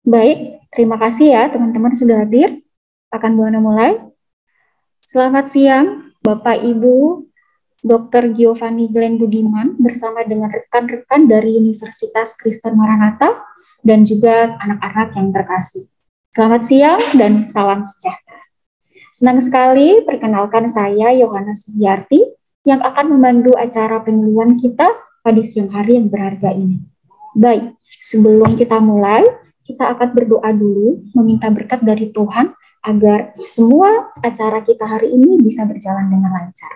Baik, terima kasih ya teman-teman sudah hadir. Akan Buana mulai. Selamat siang, Bapak Ibu, Dr. Giovanni Glenn Budiman bersama dengan rekan-rekan dari Universitas Kristen Maranatha dan juga anak-anak yang terkasih. Selamat siang dan salam sejahtera. Senang sekali perkenalkan saya Yohana Sugiyarti yang akan memandu acara penyuluhan kita pada siang hari yang berharga ini. Baik, sebelum kita mulai, kita akan berdoa dulu, meminta berkat dari Tuhan agar semua acara kita hari ini bisa berjalan dengan lancar.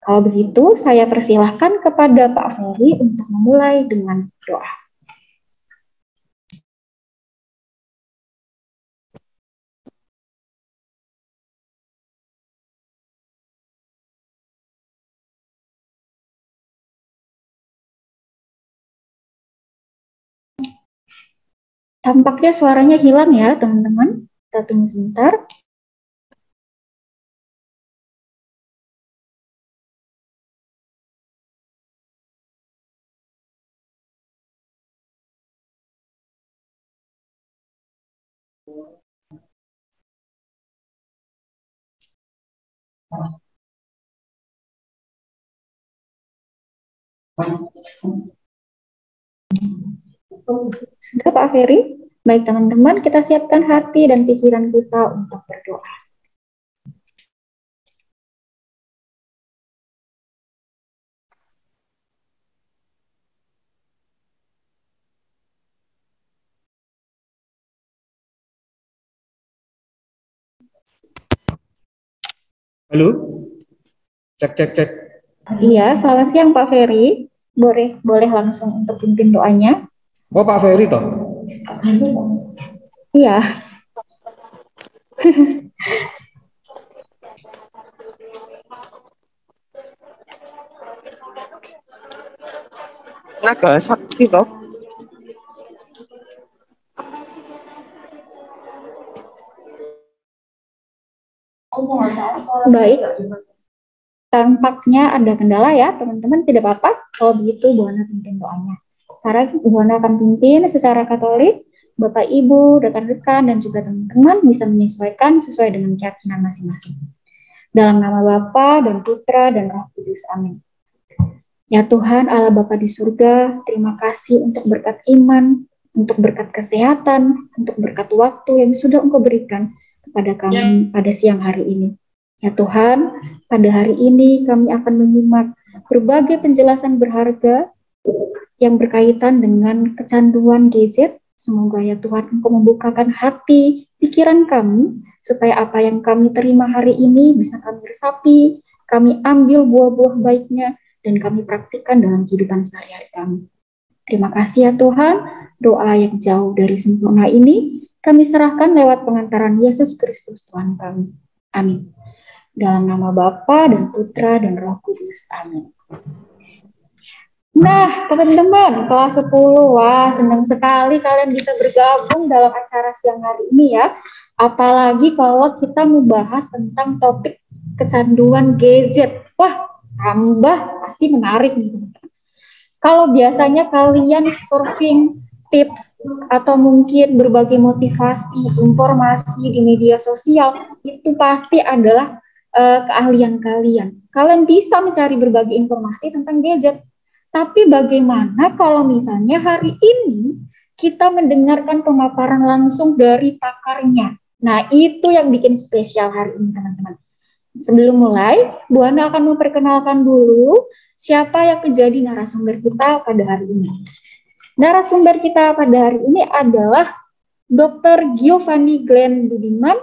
Kalau begitu, saya persilahkan kepada Pak Ferry untuk memulai dengan doa. Tampaknya suaranya hilang ya, teman-teman. Kita tunggu sebentar. Sudah Pak Ferry? Baik teman-teman, kita siapkan hati dan pikiran kita untuk berdoa. Halo? Cek. Iya, selamat siang Pak Ferry. Boleh langsung untuk pimpin doanya. Oh, Pak Ferry toh? Iya. Naga sakti toh? Baik. Tampaknya ada kendala ya, teman-teman. Tidak apa-apa. Kalau begitu, Bu Ana pimpin doanya. Sekarang Bu Ana akan pimpin secara Katolik. Bapak, Ibu, rekan-rekan, dan juga teman-teman bisa menyesuaikan sesuai dengan keyakinan masing-masing. Dalam nama Bapa dan Putra dan Roh Kudus. Amin. Ya Tuhan, Allah Bapa di surga, terima kasih untuk berkat iman, untuk berkat kesehatan, untuk berkat waktu yang sudah Engkau berikan kepada kami pada siang hari ini. Ya Tuhan, pada hari ini kami akan menyimak berbagai penjelasan berharga yang berkaitan dengan kecanduan gadget. Semoga ya Tuhan Engkau membukakan hati, pikiran kami, supaya apa yang kami terima hari ini bisa kami resapi, kami ambil buah-buah baiknya, dan kami praktikkan dalam kehidupan sehari-hari kami. Terima kasih ya Tuhan, doa yang jauh dari sempurna ini kami serahkan lewat pengantaran Yesus Kristus Tuhan kami. Amin. Dalam nama Bapa dan Putra dan Roh Kudus. Amin. Nah, teman-teman, kelas 10, wah senang sekali kalian bisa bergabung dalam acara siang hari ini ya. Apalagi kalau kita membahas tentang topik kecanduan gadget. Wah, tambah pasti menarik nih teman-teman. Kalau biasanya kalian surfing tips atau mungkin berbagai motivasi, informasi di media sosial, itu pasti adalah keahlian kalian. Kalian bisa mencari berbagai informasi tentang gadget. Tapi bagaimana kalau misalnya hari ini kita mendengarkan pemaparan langsung dari pakarnya? Nah, itu yang bikin spesial hari ini, teman-teman. Sebelum mulai, Bu Ana akan memperkenalkan dulu siapa yang menjadi narasumber kita pada hari ini. Narasumber kita pada hari ini adalah Dr. Giovanni Glenn Budiman,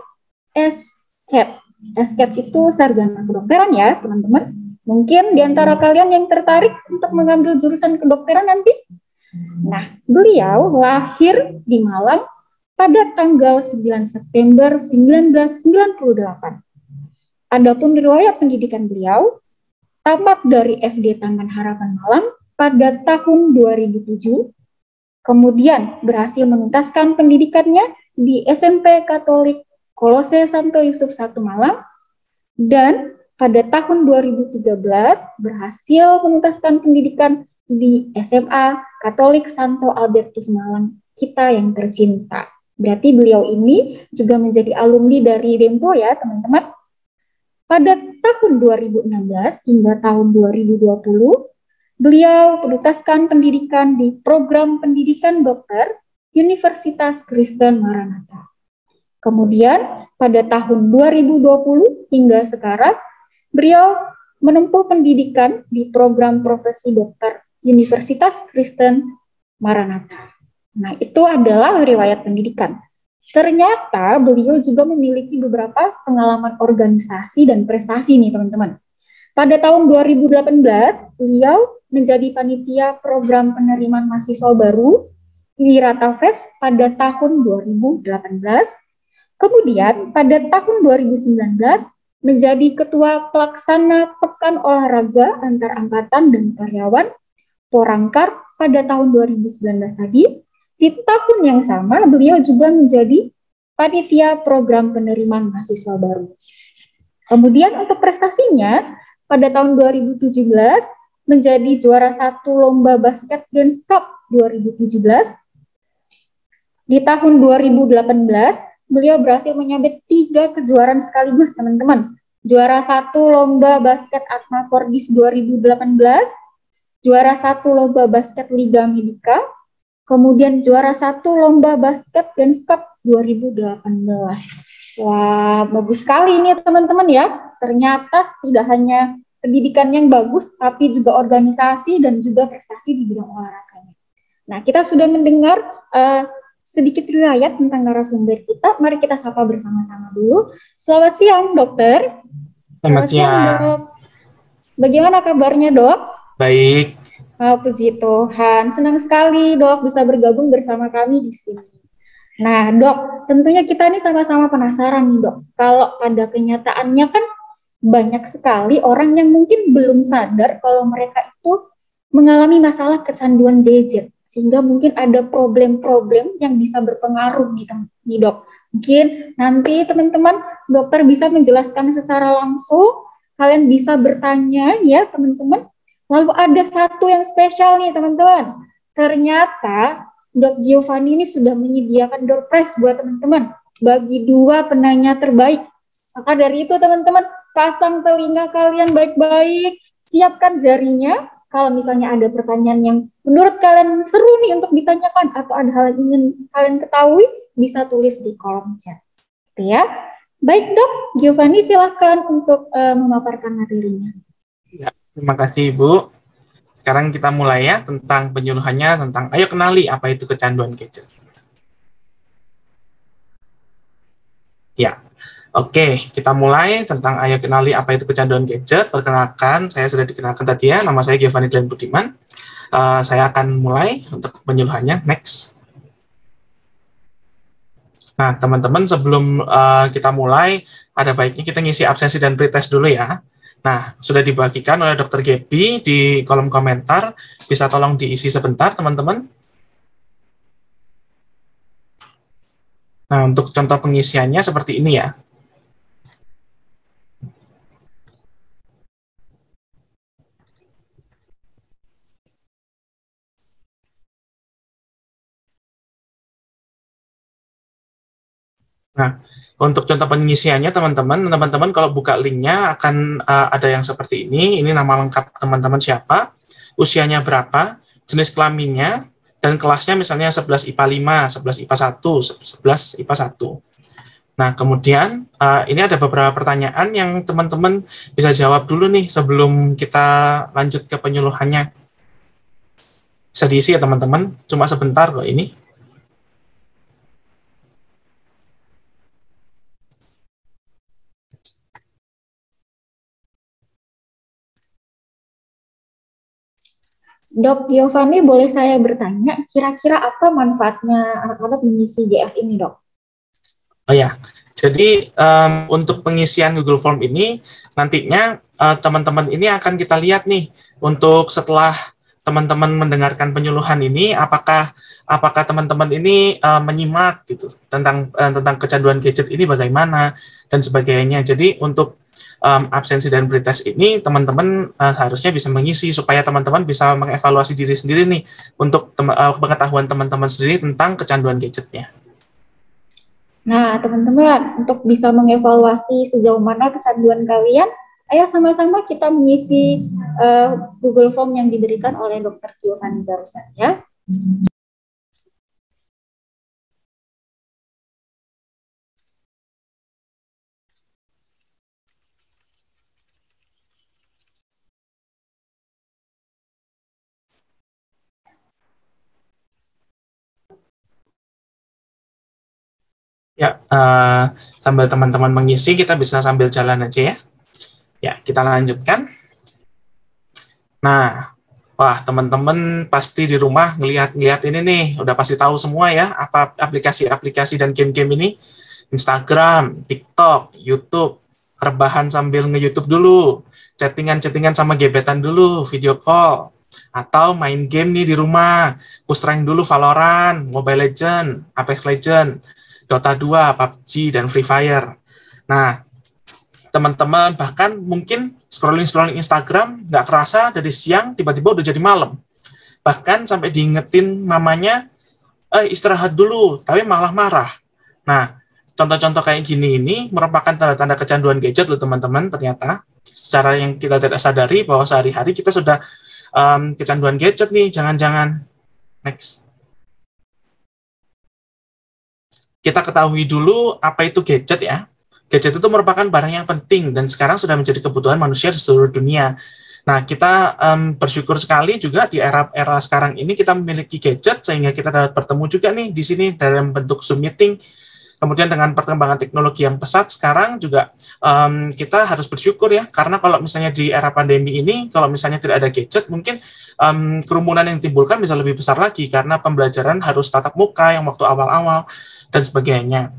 SCAT. SCAT itu sarjana kedokteran ya, teman-teman. Mungkin di antara kalian yang tertarik untuk mengambil jurusan kedokteran nanti. Nah, beliau lahir di Malang pada tanggal 9 September 1998. Adapun riwayat pendidikan beliau, tamat dari SD Taman Harapan Malang pada tahun 2007, kemudian berhasil menuntaskan pendidikannya di SMP Katolik Kolose Santo Yusuf I Malang, dan pada tahun 2013 berhasil menuntaskan pendidikan di SMA Katolik Santo Albertus Malang kita yang tercinta. Berarti beliau ini juga menjadi alumni dari Dempo ya teman-teman. Pada tahun 2016 hingga tahun 2020, beliau menutaskan pendidikan di program pendidikan dokter Universitas Kristen Maranatha. Kemudian pada tahun 2020 hingga sekarang, beliau menempuh pendidikan di program profesi dokter Universitas Kristen Maranatha. Nah, itu adalah riwayat pendidikan. Ternyata beliau juga memiliki beberapa pengalaman organisasi dan prestasi nih teman-teman. Pada tahun 2018, beliau menjadi panitia program penerimaan mahasiswa baru Wirata Fest pada tahun 2018. Kemudian pada tahun 2019 menjadi ketua pelaksana Pekan Olahraga Antar Angkatan dan Karyawan Porangkar pada tahun 2019 tadi. Di tahun yang sama beliau juga menjadi panitia program penerimaan mahasiswa baru. Kemudian untuk prestasinya pada tahun 2017 menjadi juara 1 lomba basket Games Cup 2017. Di tahun 2018 beliau berhasil menyabet 3 kejuaraan sekaligus, teman-teman. Juara 1 lomba basket Atma Cordis 2018, juara 1 lomba basket Liga Medika, kemudian juara 1 lomba basket Games Cup 2018. Wah, bagus sekali ini teman-teman ya. Ternyata tidak hanya pendidikan yang bagus, tapi juga organisasi dan juga prestasi di bidang olahraganya. Nah, kita sudah mendengar sedikit riwayat tentang narasumber kita. Mari kita sapa bersama-sama dulu. Selamat siang, dokter. Selamat siang, Dok. Bagaimana kabarnya, Dok? Baik. Puji Tuhan. Senang sekali, Dok, bisa bergabung bersama kami di sini. Nah, Dok, tentunya kita ini sama-sama penasaran nih, Dok. Kalau pada kenyataannya kan banyak sekali orang yang mungkin belum sadar kalau mereka itu mengalami masalah kecanduan gadget. Sehingga mungkin ada problem-problem yang bisa berpengaruh nih Dok. Mungkin nanti teman-teman dokter bisa menjelaskan secara langsung, kalian bisa bertanya ya teman-teman. Lalu ada satu yang spesial nih teman-teman. Ternyata Dok Giovanni ini sudah menyediakan door prize buat teman-teman bagi 2 penanya terbaik. Maka dari itu teman-teman, pasang telinga kalian baik-baik, siapkan jarinya. Kalau misalnya ada pertanyaan yang menurut kalian seru nih untuk ditanyakan atau ada hal yang ingin kalian ketahui, bisa tulis di kolom chat. Gitu ya. Baik Dok, Giovanni silakan untuk memaparkan materinya. Ya, terima kasih Ibu. Sekarang kita mulai ya tentang penyuluhannya, tentang ayo kenali apa itu kecanduan gadget. Ya. Oke, kita mulai tentang ayo kenali apa itu kecanduan gadget. Perkenalkan, saya sudah dikenalkan tadi ya, nama saya Giovanni Glenn Budiman. Saya akan mulai untuk penyuluhannya. Next. Nah, teman-teman sebelum kita mulai, ada baiknya kita ngisi absensi dan pretest dulu ya. Nah, sudah dibagikan oleh Dr. Gaby di kolom komentar. Bisa tolong diisi sebentar, teman-teman. Nah, untuk contoh pengisiannya seperti ini ya. Nah, untuk contoh pengisiannya teman-teman kalau buka linknya akan ada yang seperti ini. Ini nama lengkap teman-teman siapa, usianya berapa, jenis kelaminnya, dan kelasnya misalnya 11 IPA 5, 11 IPA 1, 11 IPA 1. Nah, kemudian ini ada beberapa pertanyaan yang teman-teman bisa jawab dulu nih sebelum kita lanjut ke penyuluhannya. Bisa diisi ya teman-teman, cuma sebentar kok ini. Dok Giovanni, boleh saya bertanya, kira-kira apa manfaatnya anak-anak mengisi GF ini, Dok? Oh ya, jadi untuk pengisian Google Form ini, nantinya teman-teman ini akan kita lihat nih, untuk setelah teman-teman mendengarkan penyuluhan ini, apakah teman-teman ini menyimak gitu tentang kecanduan gadget ini bagaimana dan sebagainya. Jadi untuk absensi dan pretest ini teman-teman seharusnya bisa mengisi supaya teman-teman bisa mengevaluasi diri sendiri nih untuk pengetahuan teman-teman sendiri tentang kecanduan gadgetnya. Nah, teman-teman, untuk bisa mengevaluasi sejauh mana kecanduan kalian, ayo sama-sama kita mengisi Google Form yang diberikan oleh Dr. Giovanni barusan ya. Ya, sambil teman-teman mengisi, kita bisa sambil jalan aja ya. Ya, kita lanjutkan. Nah, wah teman-teman pasti di rumah ngelihat ini nih, udah pasti tahu semua ya, apa aplikasi-aplikasi dan game-game ini. Instagram, TikTok, YouTube, rebahan sambil nge-YouTube dulu, chattingan-chattingan sama gebetan dulu, video call, atau main game nih di rumah, push rank dulu Valorant, Mobile Legends, Apex Legends, Dota 2, PUBG, dan Free Fire. Nah, teman-teman bahkan mungkin scrolling Instagram nggak kerasa dari siang tiba-tiba udah jadi malam. Bahkan sampai diingetin mamanya, istirahat dulu, tapi malah marah. Nah, contoh-contoh kayak gini ini merupakan tanda-tanda kecanduan gadget loh teman-teman ternyata. Secara yang kita tidak sadari bahwa sehari-hari kita sudah kecanduan gadget nih, jangan-jangan. Next. Kita ketahui dulu apa itu gadget ya. Gadget itu merupakan barang yang penting dan sekarang sudah menjadi kebutuhan manusia di seluruh dunia. Nah, kita bersyukur sekali juga di era sekarang ini kita memiliki gadget sehingga kita dapat bertemu juga nih di sini dalam bentuk Zoom meeting. Kemudian dengan perkembangan teknologi yang pesat sekarang juga kita harus bersyukur ya, karena kalau misalnya di era pandemi ini, kalau misalnya tidak ada gadget, mungkin kerumunan yang ditimbulkan bisa lebih besar lagi karena pembelajaran harus tatap muka yang waktu awal-awal dan sebagainya.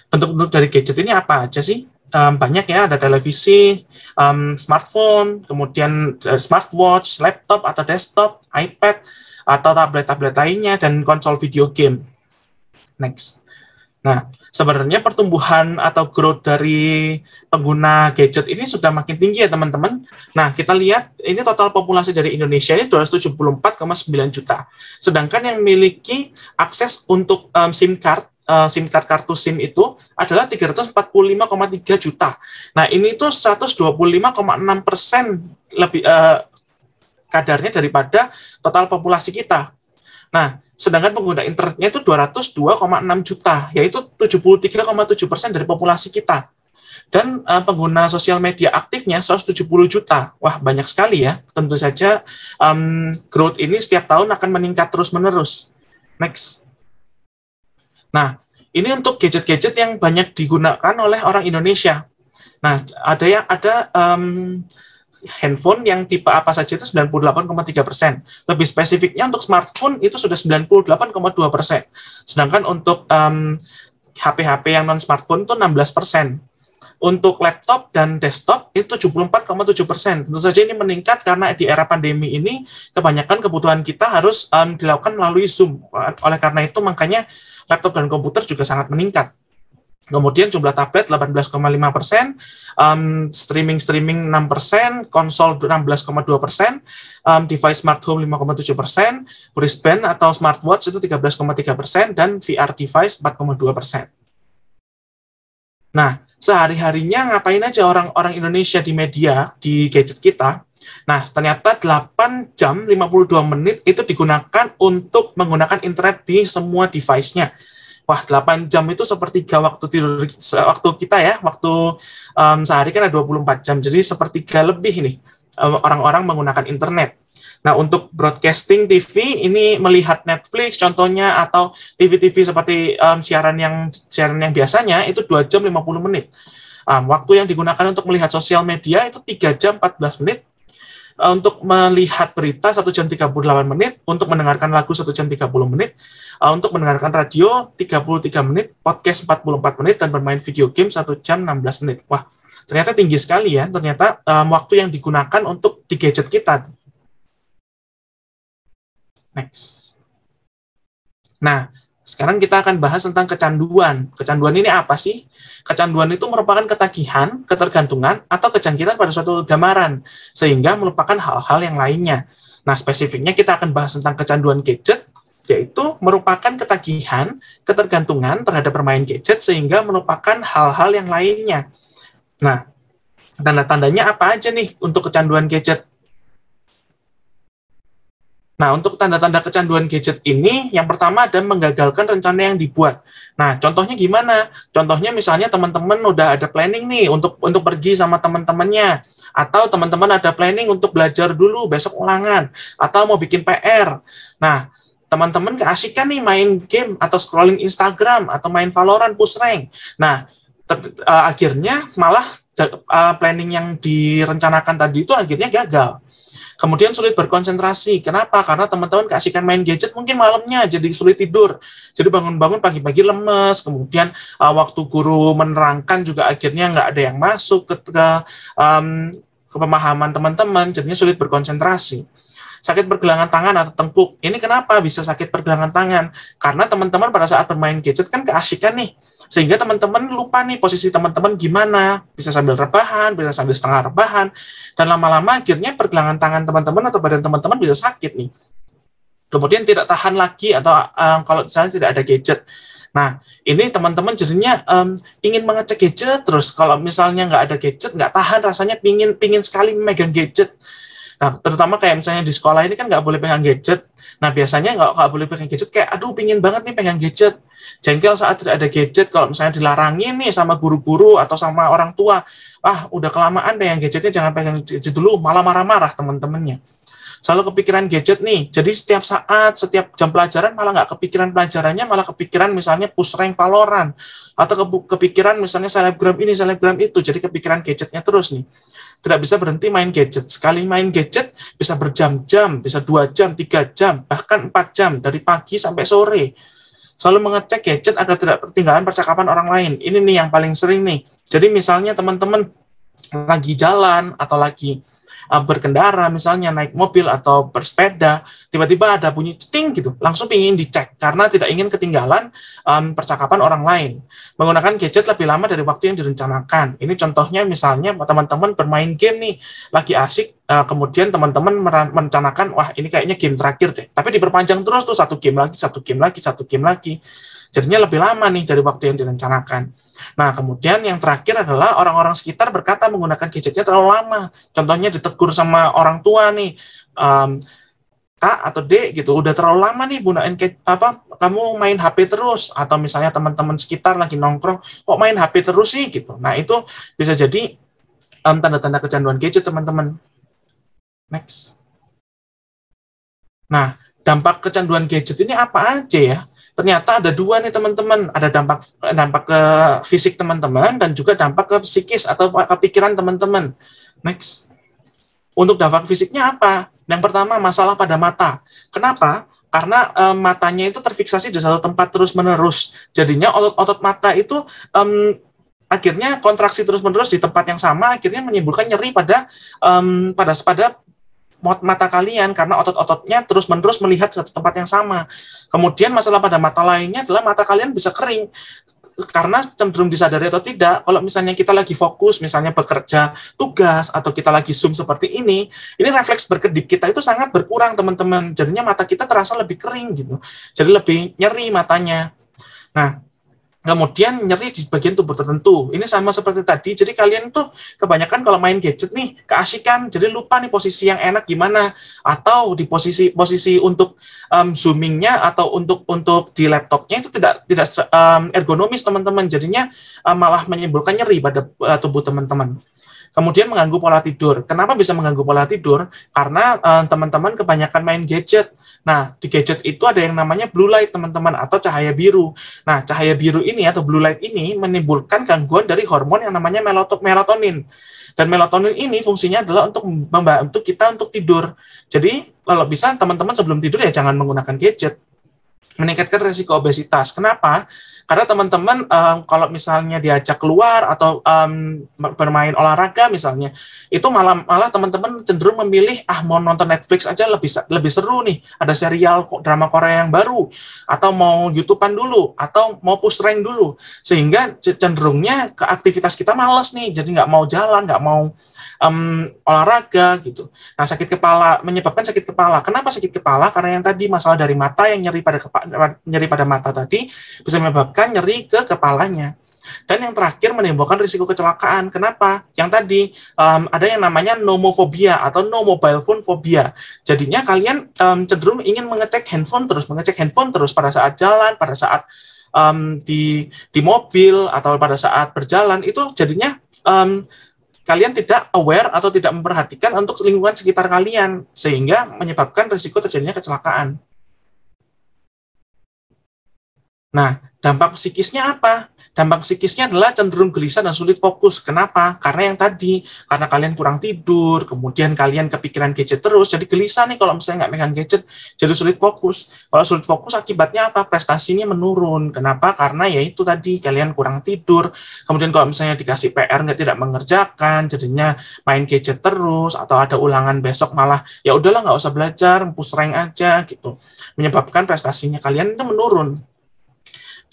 Bentuk-bentuk dari gadget ini apa aja sih? Banyak ya, ada televisi, smartphone, kemudian smartwatch, laptop atau desktop, iPad, atau tablet-tablet lainnya, dan konsol video game. Next. Nah, sebenarnya pertumbuhan atau growth dari pengguna gadget ini sudah makin tinggi ya teman-teman. Nah, kita lihat ini total populasi dari Indonesia ini 274,9 juta. Sedangkan yang memiliki akses untuk SIM card kartu SIM itu adalah 345,3 juta. Nah, ini tuh 125,6% lebih kadarnya daripada total populasi kita. Nah, sedangkan pengguna internetnya itu 202,6 juta, yaitu 73,7% dari populasi kita. Dan pengguna sosial media aktifnya 170 juta. Wah, banyak sekali ya. Tentu saja growth ini setiap tahun akan meningkat terus-menerus. Next. Nah, ini untuk gadget-gadget yang banyak digunakan oleh orang Indonesia. Nah, ada handphone yang tipe apa saja itu 98,3%. Lebih spesifiknya untuk smartphone itu sudah 98,2%. Sedangkan untuk HP-HP yang non-smartphone itu 16%. Untuk laptop dan desktop itu 74,7%. Tentu saja ini meningkat karena di era pandemi ini kebanyakan kebutuhan kita harus dilakukan melalui Zoom. Oleh karena itu makanya laptop dan komputer juga sangat meningkat. Kemudian jumlah tablet 18,5%, streaming 6%, konsol 16,2%, device smart home 5,7%, wristband atau smartwatch itu 13,3%, dan VR device 4,2%. Nah, sehari-harinya ngapain aja orang-orang Indonesia di media, di gadget kita? Nah, ternyata 8 jam 52 menit itu digunakan untuk menggunakan internet di semua device-nya. Wah, 8 jam itu sepertiga waktu tidur waktu kita ya, waktu sehari kan ada 24 jam, jadi sepertiga lebih nih orang-orang menggunakan internet. Nah, untuk broadcasting TV ini melihat Netflix contohnya atau TV-TV seperti siaran yang biasanya itu 2 jam 50 menit. Waktu yang digunakan untuk melihat sosial media itu 3 jam 14 menit. Untuk melihat berita 1 jam 38 menit, untuk mendengarkan lagu 1 jam 30 menit, untuk mendengarkan radio 33 menit, podcast 44 menit, dan bermain video game 1 jam 16 menit. Wah, ternyata tinggi sekali ya, ternyata waktu yang digunakan untuk di gadget kita. Next. Nah, Sekarang kita akan bahas tentang kecanduan. Kecanduan ini apa sih? Kecanduan itu merupakan ketagihan, ketergantungan, atau kecanduan pada suatu gambaran, sehingga melupakan hal-hal yang lainnya. Nah, spesifiknya kita akan bahas tentang kecanduan gadget, yaitu merupakan ketagihan, ketergantungan terhadap bermain gadget, sehingga melupakan hal-hal yang lainnya. Nah, tanda-tandanya apa aja nih untuk kecanduan gadget? Nah, untuk tanda-tanda kecanduan gadget ini, yang pertama ada menggagalkan rencana yang dibuat. Nah, contohnya gimana? Contohnya misalnya teman-teman udah ada planning nih untuk pergi sama teman-temannya, atau teman-teman ada planning untuk belajar dulu besok ulangan, atau mau bikin PR. Nah, teman-teman keasikan nih main game atau scrolling Instagram atau main Valorant, push rank. Nah, akhirnya malah planning yang direncanakan tadi itu akhirnya gagal. Kemudian sulit berkonsentrasi. Kenapa? Karena teman-teman keasikan main gadget mungkin malamnya jadi sulit tidur. Jadi bangun-bangun pagi-pagi lemes. Kemudian waktu guru menerangkan juga akhirnya nggak ada yang masuk ke pemahaman teman-teman. Jadinya sulit berkonsentrasi. Sakit pergelangan tangan atau tengkuk. Ini kenapa bisa sakit pergelangan tangan? Karena teman-teman pada saat bermain gadget kan keasikan nih. Sehingga teman-teman lupa nih posisi teman-teman gimana. Bisa sambil rebahan, bisa sambil setengah rebahan. Dan lama-lama akhirnya pergelangan tangan teman-teman atau badan teman-teman bisa sakit nih. Kemudian tidak tahan lagi atau kalau misalnya tidak ada gadget. Nah, ini teman-teman jadinya ingin mengecek gadget terus. Kalau misalnya nggak ada gadget, nggak tahan rasanya pingin sekali memegang gadget. Nah, terutama kayak misalnya di sekolah ini kan nggak boleh pegang gadget. Nah, biasanya nggak boleh pegang gadget, kayak aduh pingin banget nih pegang gadget. Jengkel saat tidak ada gadget, kalau misalnya dilarangin nih sama guru-guru atau sama orang tua, udah kelamaan deh yang gadgetnya, jangan pegang gadget dulu, malah marah-marah teman-temannya. Selalu kepikiran gadget nih, jadi setiap saat, setiap jam pelajaran malah nggak kepikiran pelajarannya, malah kepikiran misalnya push rank Valorant, atau kepikiran misalnya selebgram ini, selebgram itu, jadi kepikiran gadgetnya terus nih. Tidak bisa berhenti main gadget. Sekali main gadget bisa berjam-jam, bisa 2 jam, 3 jam, bahkan 4 jam, dari pagi sampai sore. Selalu mengecek gadget agar tidak ketinggalan percakapan orang lain. Ini nih yang paling sering nih. Jadi misalnya teman-teman lagi jalan atau lagi berkendara, misalnya naik mobil atau bersepeda, tiba-tiba ada bunyi ceting gitu, langsung ingin dicek karena tidak ingin ketinggalan percakapan orang lain. Menggunakan gadget lebih lama dari waktu yang direncanakan. Ini contohnya misalnya teman-teman bermain game nih, lagi asik, kemudian teman-teman merencanakan, wah ini kayaknya game terakhir deh, tapi diperpanjang terus tuh, satu game lagi, satu game lagi, satu game lagi. Jadinya lebih lama nih dari waktu yang direncanakan. Nah, kemudian yang terakhir adalah orang-orang sekitar berkata menggunakan gadgetnya terlalu lama. Contohnya ditegur sama orang tua nih, Kak atau Dek gitu, udah terlalu lama nih gunain kamu main HP terus, atau misalnya teman-teman sekitar lagi nongkrong, kok main HP terus sih gitu. Nah, itu bisa jadi tanda-tanda kecanduan gadget, teman-teman. Next. Nah, dampak kecanduan gadget ini apa aja ya? Ternyata ada 2 nih teman-teman, ada dampak ke fisik teman-teman dan juga dampak ke psikis atau ke pikiran teman-teman. Next. Untuk dampak fisiknya apa? Yang pertama, masalah pada mata. Kenapa? Karena matanya itu terfiksasi di satu tempat terus-menerus. Jadinya otot-otot mata itu akhirnya kontraksi terus-menerus di tempat yang sama, akhirnya menimbulkan nyeri pada mata kalian karena otot-ototnya terus-menerus melihat satu tempat yang sama. Kemudian masalah pada mata lainnya adalah mata kalian bisa kering. Karena cenderung disadari atau tidak, kalau misalnya kita lagi fokus, misalnya bekerja tugas, atau kita lagi Zoom seperti ini refleks berkedip kita itu sangat berkurang, teman-teman. Jadinya mata kita terasa lebih kering gitu. Jadi lebih nyeri matanya. Nah, kemudian nyeri di bagian tubuh tertentu. Ini sama seperti tadi. Jadi kalian tuh kebanyakan kalau main gadget nih keasikan, jadi lupa nih posisi yang enak gimana, atau di posisi untuk zoomingnya atau untuk di laptopnya itu tidak ergonomis, teman-teman. Jadinya malah menimbulkan nyeri pada tubuh teman-teman. Kemudian mengganggu pola tidur. Kenapa bisa mengganggu pola tidur? Karena teman-teman kebanyakan main gadget. Nah, di gadget itu ada yang namanya blue light, teman-teman, atau cahaya biru. Nah, cahaya biru ini atau blue light ini menimbulkan gangguan dari hormon yang namanya melatonin. Dan melatonin ini fungsinya adalah untuk membantu kita untuk tidur. Jadi, kalau bisa teman-teman sebelum tidur ya jangan menggunakan gadget. Meningkatkan risiko obesitas. Kenapa? Karena teman-teman kalau misalnya diajak keluar atau bermain olahraga misalnya, itu malah teman-teman cenderung memilih mau nonton Netflix aja lebih seru nih, ada serial drama Korea yang baru, atau mau YouTube-an dulu, atau mau push rank dulu, sehingga cenderungnya ke aktivitas kita malas nih, jadi nggak mau jalan, nggak mau olahraga gitu. Nah, sakit kepala menyebabkan sakit kepala. Kenapa sakit kepala? Karena yang tadi masalah dari mata, yang nyeri pada mata tadi bisa menyebabkan nyeri ke kepalanya. Dan yang terakhir menimbulkan risiko kecelakaan. Kenapa? Yang tadi ada yang namanya nomophobia atau no mobile phone phobia. Jadinya kalian cenderung ingin mengecek handphone terus pada saat jalan, pada saat di mobil atau pada saat berjalan, itu jadinya kalian tidak aware atau tidak memperhatikan untuk lingkungan sekitar kalian, sehingga menyebabkan risiko terjadinya kecelakaan. Nah, dampak psikisnya apa? Dampak psikisnya adalah cenderung gelisah dan sulit fokus. Kenapa? Karena yang tadi, karena kalian kurang tidur, kemudian kalian kepikiran gadget terus, jadi gelisah nih kalau misalnya nggak megang gadget, jadi sulit fokus. Kalau sulit fokus akibatnya apa? Prestasinya menurun. Kenapa? Karena ya itu tadi, kalian kurang tidur, kemudian kalau misalnya dikasih PR tidak mengerjakan, jadinya main gadget terus, atau ada ulangan besok malah, ya udahlah nggak usah belajar, push rank aja gitu. Menyebabkan prestasinya kalian itu menurun.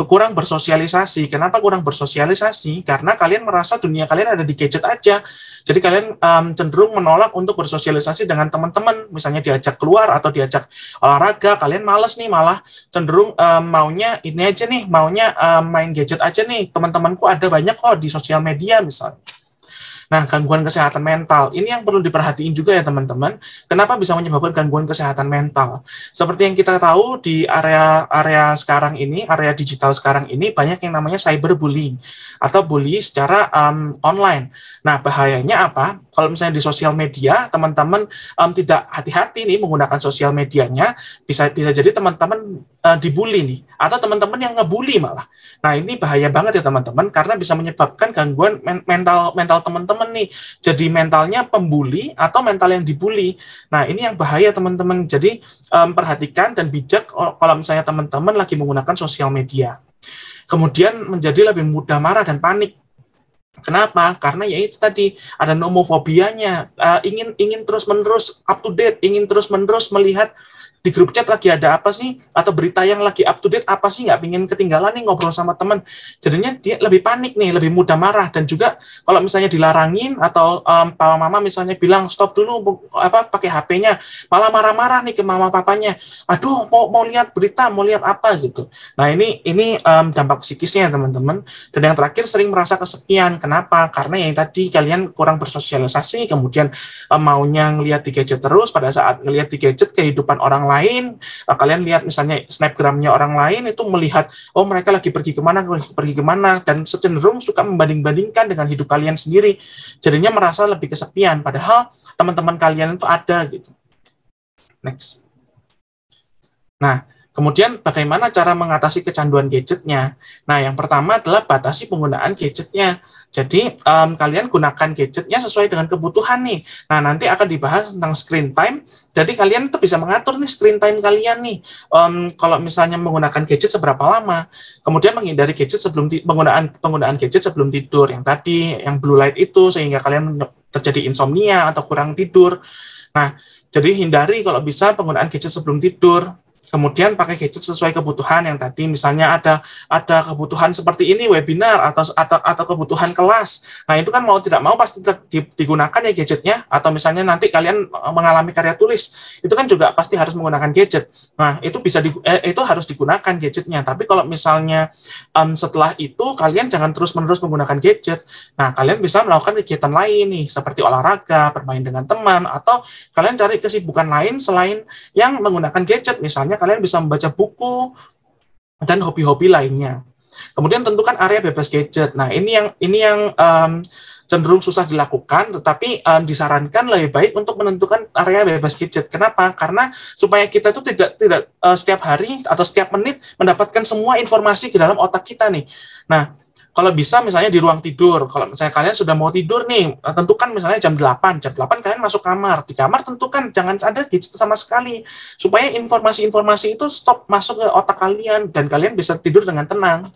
Kurang bersosialisasi. Kenapa kurang bersosialisasi? Karena kalian merasa dunia kalian ada di gadget aja. Jadi kalian cenderung menolak untuk bersosialisasi dengan teman-teman. Misalnya diajak keluar atau diajak olahraga, kalian males nih, malah cenderung maunya ini aja nih, maunya main gadget aja nih. Teman-temanku ada banyak kok di sosial media misalnya. Nah, gangguan kesehatan mental, ini yang perlu diperhatiin juga ya teman-teman. Kenapa bisa menyebabkan gangguan kesehatan mental? Seperti yang kita tahu di area sekarang ini, area digital sekarang ini, banyak yang namanya cyberbullying atau bully secara online. Nah, bahayanya apa? Kalau misalnya di sosial media, teman-teman tidak hati-hati nih menggunakan sosial medianya, bisa jadi teman-teman dibully nih, atau teman-teman yang ngebully malah. Nah, ini bahaya banget ya teman-teman, karena bisa menyebabkan gangguan mental teman-teman nih. Jadi mentalnya pembuli atau mental yang dibully. Nah, ini yang bahaya teman-teman. Jadi perhatikan dan bijak kalau misalnya teman-teman lagi menggunakan sosial media. Kemudian menjadi lebih mudah marah dan panik. Kenapa? Karena ya itu tadi ada nomofobianya, ingin terus-menerus up to date, ingin terus-menerus melihat di grup chat lagi ada apa sih, atau berita yang lagi up to date apa sih, nggak ingin ketinggalan nih ngobrol sama teman. Jadinya dia lebih panik nih, lebih mudah marah. Dan juga kalau misalnya dilarangin atau papa mama misalnya bilang stop dulu pakai HP-nya, malah marah-marah nih ke mama papanya. Aduh, mau lihat berita, mau lihat apa gitu. Nah, ini dampak psikisnya teman-teman. Dan yang terakhir, sering merasa kesepian. Kenapa? Karena yang tadi kalian kurang bersosialisasi, kemudian maunya ngelihat di gadget terus. Pada saat ngelihat di gadget kehidupan orang lain, kalian lihat misalnya snapgramnya orang lain, itu melihat mereka lagi pergi kemana, dan cenderung suka membanding-bandingkan dengan hidup kalian sendiri, jadinya merasa lebih kesepian, padahal teman-teman kalian itu ada gitu. Next. Nah, kemudian bagaimana cara mengatasi kecanduan gadgetnya? Nah, yang pertama adalah batasi penggunaan gadgetnya. Jadi, kalian gunakan gadgetnya sesuai dengan kebutuhan nih. Nah, nanti akan dibahas tentang screen time. Jadi, kalian tuh bisa mengatur nih screen time kalian nih. Kalau misalnya menggunakan gadget seberapa lama. Kemudian menghindari gadget penggunaan gadget sebelum tidur. Yang tadi, yang blue light itu, sehingga kalian terjadi insomnia atau kurang tidur. Nah, jadi hindari kalau bisa penggunaan gadget sebelum tidur. Kemudian pakai gadget sesuai kebutuhan yang tadi, misalnya ada kebutuhan seperti ini, webinar atau kebutuhan kelas. Nah, itu kan mau tidak mau pasti digunakan ya gadgetnya, atau misalnya nanti kalian mengalami karya tulis, itu kan juga pasti harus menggunakan gadget. Nah, itu itu harus digunakan gadgetnya. Tapi kalau misalnya setelah itu kalian jangan terus-menerus menggunakan gadget. Nah, kalian bisa melakukan kegiatan lain nih, seperti olahraga, bermain dengan teman, atau kalian cari kesibukan lain selain yang menggunakan gadget. Misalnya kalian bisa membaca buku dan hobi-hobi lainnya. Kemudian tentukan area bebas gadget. Nah, ini yang cenderung susah dilakukan, tetapi disarankan lebih baik untuk menentukan area bebas gadget. Kenapa? Karena supaya kita itu tidak setiap hari atau setiap menit mendapatkan semua informasi ke dalam otak kita nih. Nah, kalau bisa misalnya di ruang tidur, kalau misalnya kalian sudah mau tidur nih, tentukan misalnya jam 8 kalian masuk kamar. Di kamar tentukan jangan ada gadget sama sekali, supaya informasi-informasi itu stop masuk ke otak kalian dan kalian bisa tidur dengan tenang.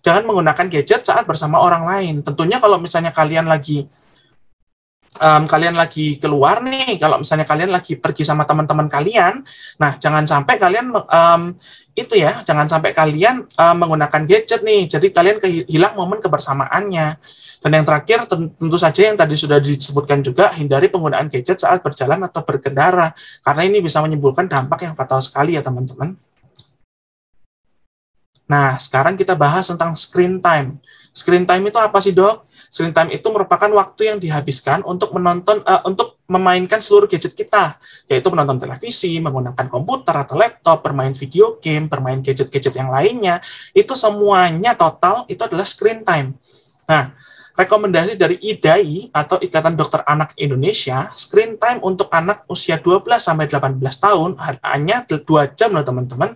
jangan menggunakan gadget saat bersama orang lain. Tentunya kalau misalnya kalian lagi keluar nih, kalau misalnya kalian lagi pergi sama teman-teman kalian, nah jangan sampai kalian jangan sampai kalian menggunakan gadget nih, jadi kalian hilang momen kebersamaannya. Dan yang terakhir tentu saja yang tadi sudah disebutkan juga, hindari penggunaan gadget saat berjalan atau berkendara, karena ini bisa menimbulkan dampak yang fatal sekali ya teman-teman. Nah, sekarang kita bahas tentang screen time. Screen time itu apa sih, Dok? Screen time itu merupakan waktu yang dihabiskan untuk untuk memainkan seluruh gadget kita, yaitu menonton televisi, menggunakan komputer atau laptop, bermain video game, bermain gadget-gadget yang lainnya. Itu semuanya total itu adalah screen time. Nah, rekomendasi dari IDAI atau Ikatan Dokter Anak Indonesia, screen time untuk anak usia 12-18 tahun hanya 2 jam loh teman-teman.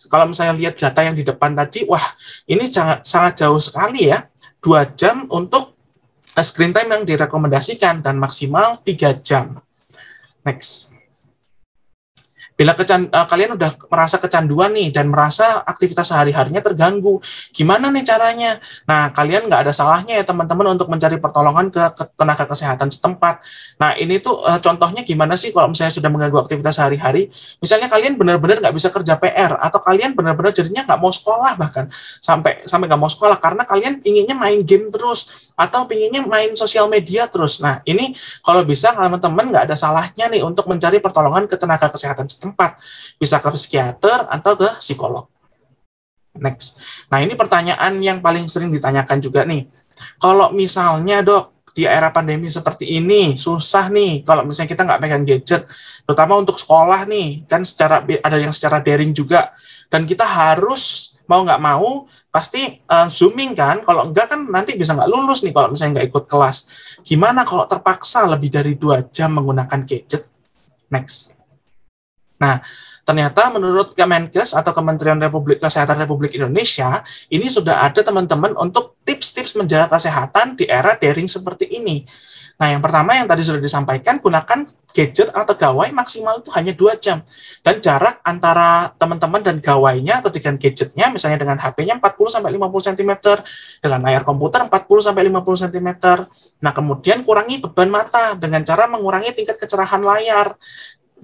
Kalau misalnya lihat data yang di depan tadi, wah ini sangat jauh sekali ya, 2 jam untuk screen time yang direkomendasikan dan maksimal 3 jam. Next. Bila kalian udah merasa kecanduan nih dan merasa aktivitas sehari-harinya terganggu, gimana nih caranya? Nah, kalian nggak ada salahnya ya teman-teman untuk mencari pertolongan ke tenaga kesehatan setempat. Nah, ini tuh contohnya gimana sih kalau misalnya sudah mengganggu aktivitas sehari-hari? Misalnya kalian benar-benar nggak bisa kerja PR, atau kalian benar-benar jadinya nggak mau sekolah bahkan, sampai nggak mau sekolah karena kalian inginnya main game terus, atau pinginnya main sosial media terus. Nah, ini kalau bisa teman-teman nggak ada salahnya nih untuk mencari pertolongan ke tenaga kesehatan tempat, bisa ke psikiater atau ke psikolog. Next. Nah, ini pertanyaan yang paling sering ditanyakan juga nih. Kalau misalnya, Dok, di era pandemi seperti ini, susah nih kalau misalnya kita nggak pegang gadget, terutama untuk sekolah nih, kan ada yang secara daring juga, dan kita harus, mau nggak mau, pasti zooming kan, kalau enggak kan nanti bisa nggak lulus nih kalau misalnya nggak ikut kelas. Gimana kalau terpaksa lebih dari 2 jam menggunakan gadget? Next. Nah, ternyata menurut Kemenkes atau Kementerian Kesehatan Republik Indonesia, ini sudah ada teman-teman untuk tips-tips menjaga kesehatan di era daring seperti ini. Nah, yang pertama yang tadi sudah disampaikan, gunakan gadget atau gawai maksimal itu hanya 2 jam. Dan jarak antara teman-teman dan gawainya atau dengan gadgetnya, misalnya dengan HP-nya 40-50 cm, dengan layar komputer 40-50 cm. Nah, kemudian kurangi beban mata dengan cara mengurangi tingkat kecerahan layar.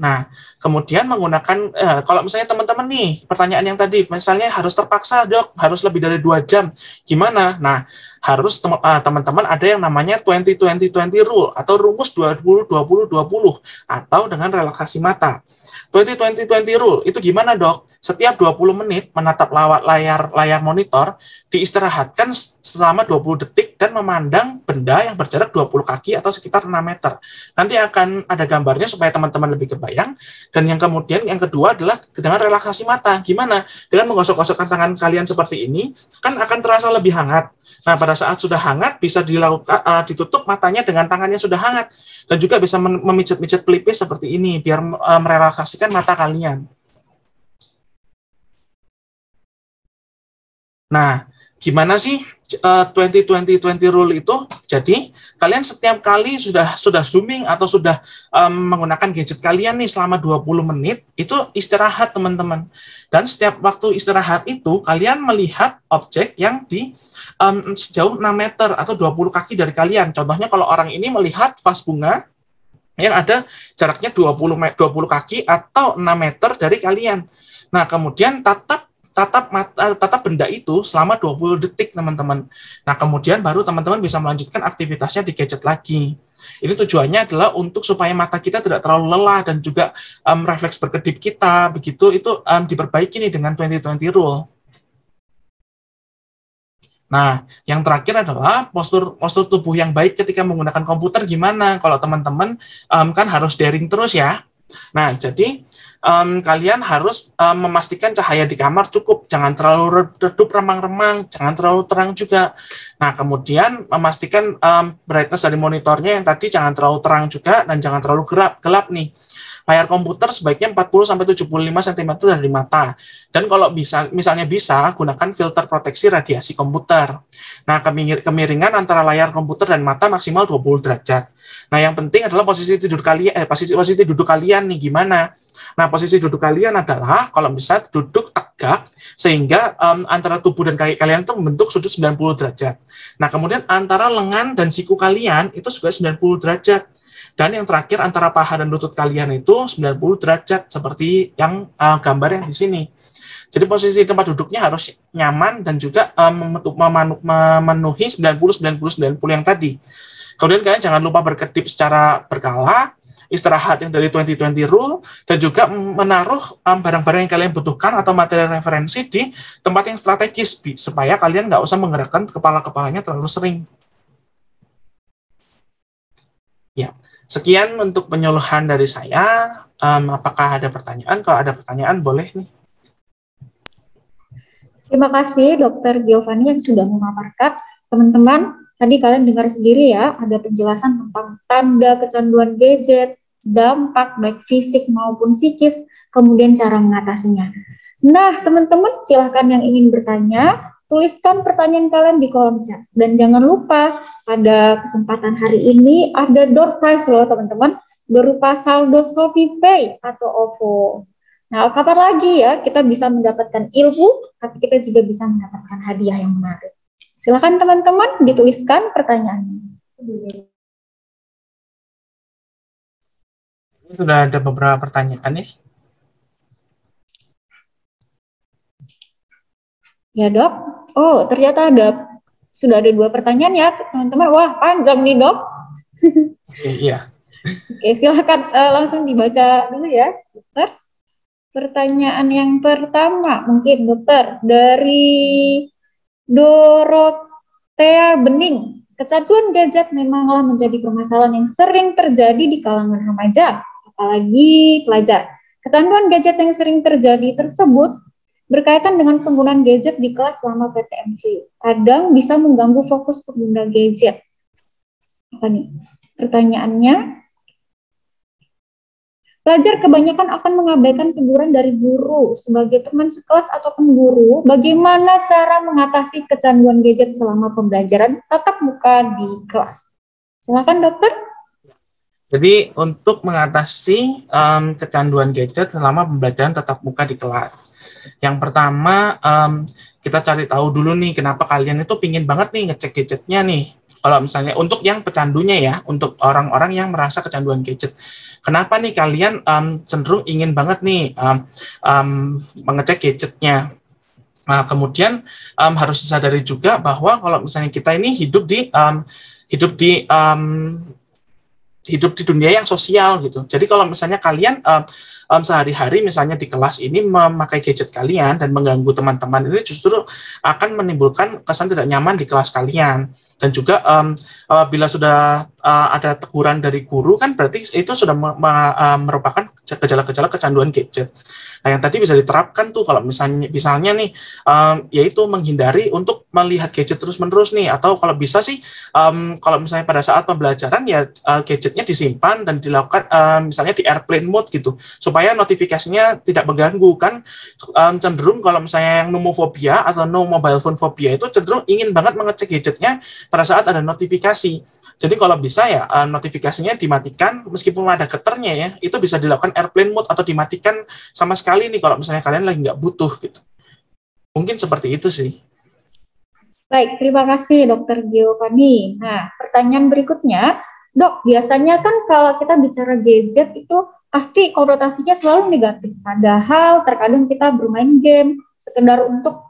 Nah, kemudian menggunakan, kalau misalnya teman-teman nih, pertanyaan yang tadi, misalnya harus terpaksa, Dok, harus lebih dari 2 jam, gimana? Nah, harus teman-teman ada yang namanya 20-20-20 rule, atau rumus 20-20-20, atau dengan relaksasi mata. 20-20-20 rule, itu gimana, Dok? Setiap 20 menit menatap layar monitor, diistirahatkan selama 20 detik dan memandang benda yang berjarak 20 kaki atau sekitar 6 meter. Nanti akan ada gambarnya supaya teman-teman lebih kebayang. Dan yang kemudian, yang kedua adalah dengan relaksasi mata. Gimana? Dengan menggosok-gosokkan tangan kalian seperti ini, kan akan terasa lebih hangat. Nah, pada saat sudah hangat, bisa ditutup matanya dengan tangannya sudah hangat. Dan juga bisa memijat-mijat pelipis seperti ini, biar merelaksasikan mata kalian. Nah, gimana sih 20-20-20 rule itu? Jadi, kalian setiap kali sudah zooming atau sudah menggunakan gadget kalian nih selama 20 menit, itu istirahat, teman-teman. Dan setiap waktu istirahat itu, kalian melihat objek yang di sejauh 6 meter atau 20 kaki dari kalian. Contohnya kalau orang ini melihat vas bunga yang ada jaraknya 20 kaki atau 6 meter dari kalian. Nah, kemudian tatap benda itu selama 20 detik, teman-teman. Nah, kemudian baru teman-teman bisa melanjutkan aktivitasnya di gadget lagi. Ini tujuannya adalah untuk supaya mata kita tidak terlalu lelah dan juga refleks berkedip kita, begitu itu diperbaiki nih dengan 20-20 rule. Nah, yang terakhir adalah postur tubuh yang baik ketika menggunakan komputer gimana? Kalau teman-teman kan harus daring terus ya. Nah, jadi kalian harus memastikan cahaya di kamar cukup, jangan terlalu redup remang-remang, jangan terlalu terang juga. Nah, kemudian memastikan brightness dari monitornya yang tadi jangan terlalu terang juga dan jangan terlalu gelap nih. layar komputer sebaiknya 40-75 cm dari mata. Dan kalau misalnya bisa, gunakan filter proteksi radiasi komputer. Nah, kemiringan antara layar komputer dan mata maksimal 20 derajat. Nah, yang penting adalah posisi duduk kalian nih gimana? Nah, posisi duduk kalian adalah kalau bisa duduk tegak sehingga antara tubuh dan kaki kalian itu membentuk sudut 90 derajat. Nah, kemudian antara lengan dan siku kalian itu juga 90 derajat. Dan yang terakhir antara paha dan lutut kalian itu 90 derajat seperti yang gambar yang di sini. Jadi posisi tempat duduknya harus nyaman dan juga memenuhi 90-90-90 yang tadi. Kemudian kalian jangan lupa berkedip secara berkala, istirahat yang dari 2020 rule, dan juga menaruh barang-barang yang kalian butuhkan atau materi referensi di tempat yang strategis, supaya kalian nggak usah menggerakkan kepala-kepalanya terlalu sering. Ya, sekian untuk penyuluhan dari saya. Apakah ada pertanyaan? Kalau ada pertanyaan, boleh nih. Terima kasih Dr. Giovanni yang sudah memaparkan. Teman-teman, tadi kalian dengar sendiri ya, ada penjelasan tentang tanda kecanduan gadget, dampak baik fisik maupun psikis, kemudian cara mengatasinya. Nah, teman-teman, silahkan yang ingin bertanya, tuliskan pertanyaan kalian di kolom chat. Dan jangan lupa, pada kesempatan hari ini ada door prize loh teman-teman, berupa saldo Shopee Pay atau OVO. Nah, kapan lagi ya kita bisa mendapatkan ilmu, tapi kita juga bisa mendapatkan hadiah yang menarik. Silakan teman-teman dituliskan pertanyaannya. Sudah ada beberapa pertanyaan nih. Ya dok, oh ternyata sudah ada 2 pertanyaan ya teman-teman. Wah panjang nih dok. Iya. Oke, silakan langsung dibaca dulu ya dokter. Pertanyaan yang pertama mungkin dokter dari Dorothea Bening. Kecanduan gadget memanglah menjadi permasalahan yang sering terjadi di kalangan remaja, apalagi pelajar. Kecanduan gadget yang sering terjadi tersebut berkaitan dengan penggunaan gadget di kelas selama PTMJ. Kadang bisa mengganggu fokus pengguna gadget. Apa nih? Pertanyaannya, pelajar kebanyakan akan mengabaikan teguran dari guru sebagai teman sekelas ataupun guru. Bagaimana cara mengatasi kecanduan gadget selama pembelajaran tatap muka di kelas? Silakan dokter. Jadi untuk mengatasi kecanduan gadget selama pembelajaran tatap muka di kelas, yang pertama kita cari tahu dulu nih kenapa kalian itu pingin banget nih ngecek gadgetnya nih. Kalau misalnya untuk yang pecandunya ya, untuk orang-orang yang merasa kecanduan gadget. Kenapa nih kalian cenderung ingin banget nih mengecek gadgetnya? Nah, kemudian harus disadari juga bahwa kalau misalnya kita ini hidup di dunia yang sosial gitu. Jadi kalau misalnya kalian sehari-hari misalnya di kelas ini memakai gadget kalian dan mengganggu teman-teman, ini justru akan menimbulkan kesan tidak nyaman di kelas kalian. Dan juga bila sudah ada teguran dari guru kan berarti itu sudah merupakan gejala-gejala kecanduan gadget. Nah, yang tadi bisa diterapkan tuh kalau misalnya nih yaitu menghindari untuk melihat gadget terus-menerus nih, atau kalau bisa sih kalau misalnya pada saat pembelajaran ya gadgetnya disimpan dan dilakukan misalnya di airplane mode gitu, supaya notifikasinya tidak mengganggu kan. Cenderung kalau misalnya yang nomofobia atau no mobile phone phobia itu cenderung ingin banget mengecek gadgetnya pada saat ada notifikasi. Jadi kalau bisa ya notifikasinya dimatikan meskipun ada getarnya ya, itu bisa dilakukan airplane mode atau dimatikan sama sekali nih kalau misalnya kalian lagi nggak butuh gitu. Mungkin seperti itu sih. Baik, terima kasih Dokter Giovanni. Nah, pertanyaan berikutnya, Dok, biasanya kan kalau kita bicara gadget itu pasti konotasinya selalu negatif. Padahal terkadang kita bermain game sekedar untuk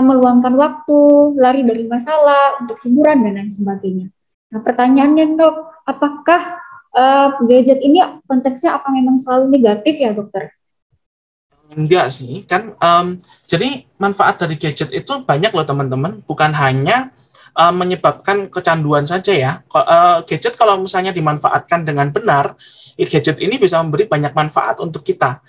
meluangkan waktu, lari dari masalah, untuk hiburan dan lain sebagainya. Nah, pertanyaannya dok, apakah gadget ini konteksnya apa memang selalu negatif ya dokter? Enggak sih, kan jadi manfaat dari gadget itu banyak loh teman-teman, bukan hanya menyebabkan kecanduan saja ya. Gadget kalau misalnya dimanfaatkan dengan benar, gadget ini bisa memberi banyak manfaat untuk kita.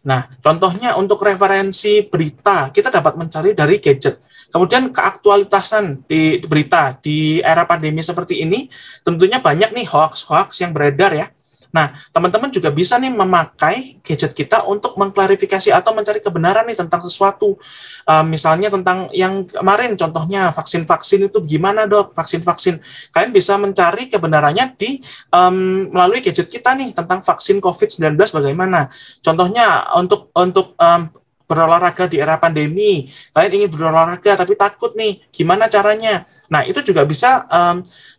Nah, contohnya untuk referensi berita, kita dapat mencari dari gadget. Kemudian keaktualitasan di berita di era pandemi seperti ini, tentunya banyak nih hoax-hoax yang beredar ya. Nah, teman-teman juga bisa nih memakai gadget kita untuk mengklarifikasi atau mencari kebenaran nih tentang sesuatu. Misalnya tentang yang kemarin, contohnya vaksin-vaksin itu gimana dok, vaksin-vaksin. Kalian bisa mencari kebenarannya di melalui gadget kita nih tentang vaksin COVID-19 bagaimana. Contohnya untuk berolahraga di era pandemi, kalian ingin berolahraga tapi takut nih, gimana caranya? Nah, itu juga bisa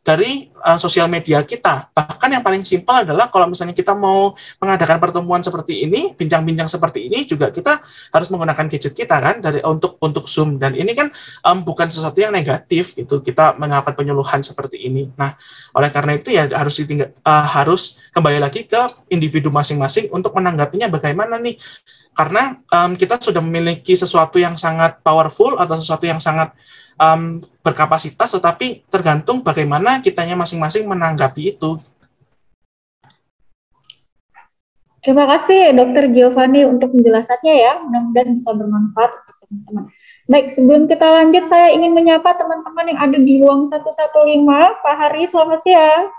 dari sosial media kita. Bahkan yang paling simpel adalah kalau misalnya kita mau mengadakan pertemuan seperti ini, bincang-bincang seperti ini, juga kita harus menggunakan gadget kita kan untuk Zoom. Dan ini kan bukan sesuatu yang negatif, itu kita mengadakan penyuluhan seperti ini. Nah, oleh karena itu ya harus kembali lagi ke individu masing-masing untuk menanggapinya bagaimana nih. Karena kita sudah memiliki sesuatu yang sangat powerful atau sesuatu yang sangat berkapasitas, tetapi tergantung bagaimana kitanya masing-masing menanggapi itu. Terima kasih Dokter Giovanni untuk penjelasannya ya, mudah-mudahan bisa bermanfaat untuk teman-teman. Baik, sebelum kita lanjut, saya ingin menyapa teman-teman yang ada di ruang 115. Pak Hari, selamat siang.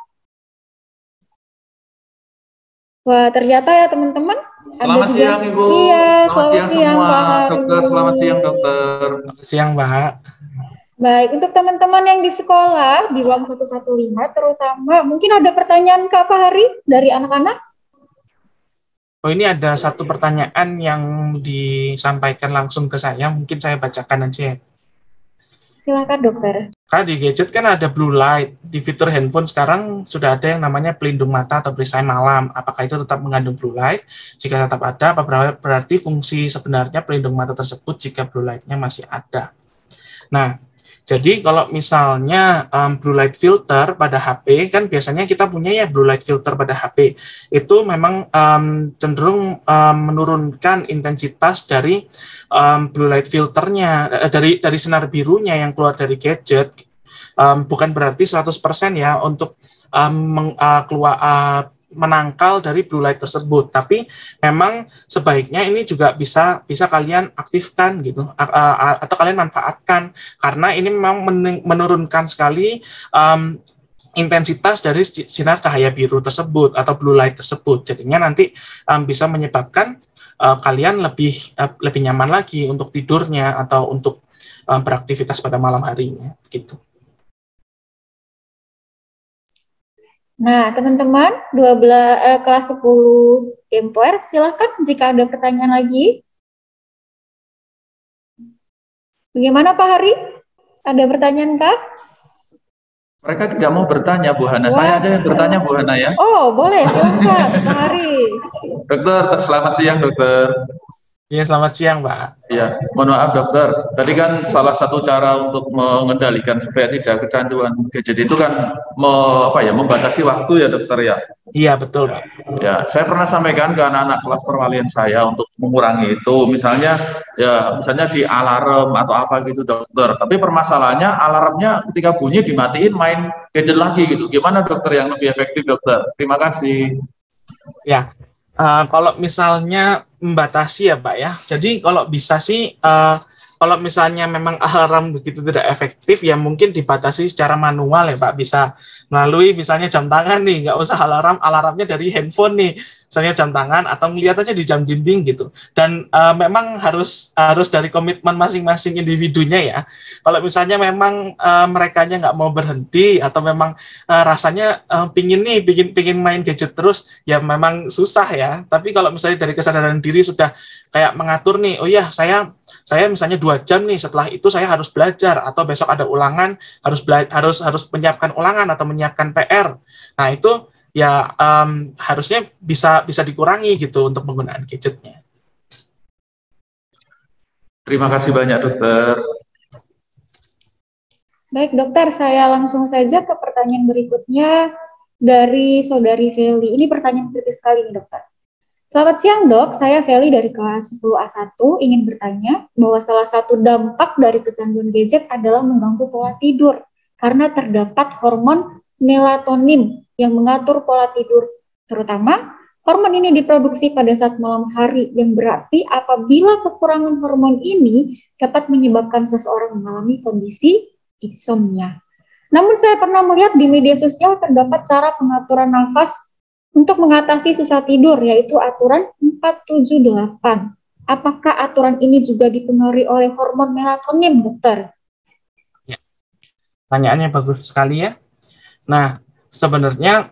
Wah, ternyata ya teman-teman. Selamat siang Ibu. Iya, selamat siang semua. Pak Hari. Dokter, selamat siang dokter. Selamat siang Mbak. Baik, untuk teman-teman yang di sekolah, di ruang 115, terutama, mungkin ada pertanyaan Kak Pak Hari dari anak-anak? Oh, ini ada satu pertanyaan yang disampaikan langsung ke saya, mungkin saya bacakan aja ya. Silakan dokter. Di gadget kan ada blue light, di fitur handphone sekarang sudah ada yang namanya pelindung mata atau perisai malam. Apakah itu tetap mengandung blue light? Jika tetap ada, berarti fungsi sebenarnya pelindung mata tersebut jika blue light-nya masih ada. Nah, jadi kalau misalnya blue light filter pada HP, kan biasanya kita punya ya blue light filter pada HP. Itu memang cenderung menurunkan intensitas dari blue light filternya, dari sinar birunya yang keluar dari gadget. Bukan berarti 100% ya untuk menangkal dari blue light tersebut, tapi memang sebaiknya ini juga bisa kalian aktifkan gitu, atau kalian manfaatkan, karena ini memang menurunkan sekali intensitas dari sinar cahaya biru tersebut atau blue light tersebut. Jadinya nanti bisa menyebabkan kalian lebih nyaman lagi untuk tidurnya atau untuk beraktivitas pada malam harinya gitu. Nah, teman-teman, kelas 10 Kempoer, silakan jika ada pertanyaan lagi. Bagaimana Pak Hari? Ada pertanyaan kah? Mereka tidak mau bertanya, Bu Hana. Wah. Saya aja yang bertanya, Bu Hana ya. Oh, boleh, silakan Pak Hari. Dokter, selamat siang dokter. Iya, selamat siang, Mbak. Iya, mohon maaf dokter. Tadi kan salah satu cara untuk mengendalikan supaya tidak kecanduan gadget itu kan membatasi waktu ya dokter ya. Iya, betul, Pak. Ya, saya pernah sampaikan ke anak-anak kelas perwalian saya untuk mengurangi itu, misalnya di alarm atau apa gitu dokter. Tapi permasalahannya alarmnya ketika bunyi dimatiin main gadget lagi gitu. Gimana dokter yang lebih efektif dokter? Terima kasih. Ya. Kalau misalnya membatasi ya Pak ya, jadi kalau bisa sih, kalau misalnya memang alarm begitu tidak efektif, ya mungkin dibatasi secara manual ya Pak, bisa melalui misalnya jam tangan nih, nggak usah alarmnya dari handphone nih, misalnya jam tangan atau ngeliat aja di jam dinding gitu. Dan memang harus dari komitmen masing-masing individunya ya. Kalau misalnya memang merekanya nggak mau berhenti atau memang rasanya pingin main gadget terus, ya memang susah ya. Tapi kalau misalnya dari kesadaran diri sudah kayak mengatur nih, oh ya saya misalnya 2 jam nih, setelah itu saya harus belajar atau besok ada ulangan, harus menyiapkan ulangan atau menyiapkan PR. Nah itu ya harusnya bisa dikurangi gitu untuk penggunaan gadgetnya. Terima kasih banyak dokter. Baik dokter, saya langsung saja ke pertanyaan berikutnya dari saudari Feli. Ini pertanyaan kritis sekali nih dokter. Selamat siang dok, saya Feli dari kelas 10A1 ingin bertanya bahwa salah satu dampak dari kecanduan gadget adalah mengganggu pola tidur karena terdapat hormon melatonin yang mengatur pola tidur, terutama hormon ini diproduksi pada saat malam hari, yang berarti apabila kekurangan hormon ini dapat menyebabkan seseorang mengalami kondisi insomnia. Namun saya pernah melihat di media sosial terdapat cara pengaturan nafas untuk mengatasi susah tidur, yaitu aturan 478. Apakah aturan ini juga dipengaruhi oleh hormon melatonin, dokter? Ya, pertanyaannya bagus sekali ya. Nah, sebenarnya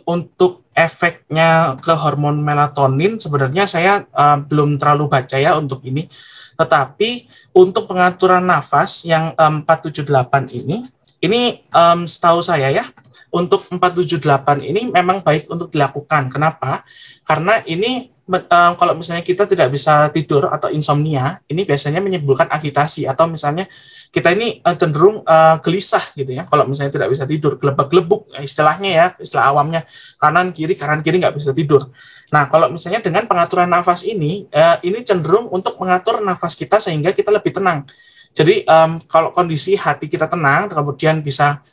untuk efeknya ke hormon melatonin sebenarnya saya belum terlalu baca ya untuk ini. Tetapi untuk pengaturan nafas yang 478 ini setahu saya ya, untuk 478 ini memang baik untuk dilakukan. Kenapa? Karena ini kalau misalnya kita tidak bisa tidur atau insomnia, ini biasanya menimbulkan agitasi atau misalnya kita ini cenderung gelisah gitu ya. Kalau misalnya tidak bisa tidur, gelebak-gelebuk istilahnya ya, istilah awamnya, kanan kiri nggak bisa tidur. Nah, kalau misalnya dengan pengaturan nafas ini cenderung untuk mengatur nafas kita sehingga kita lebih tenang. Jadi kalau kondisi hati kita tenang, kemudian bisa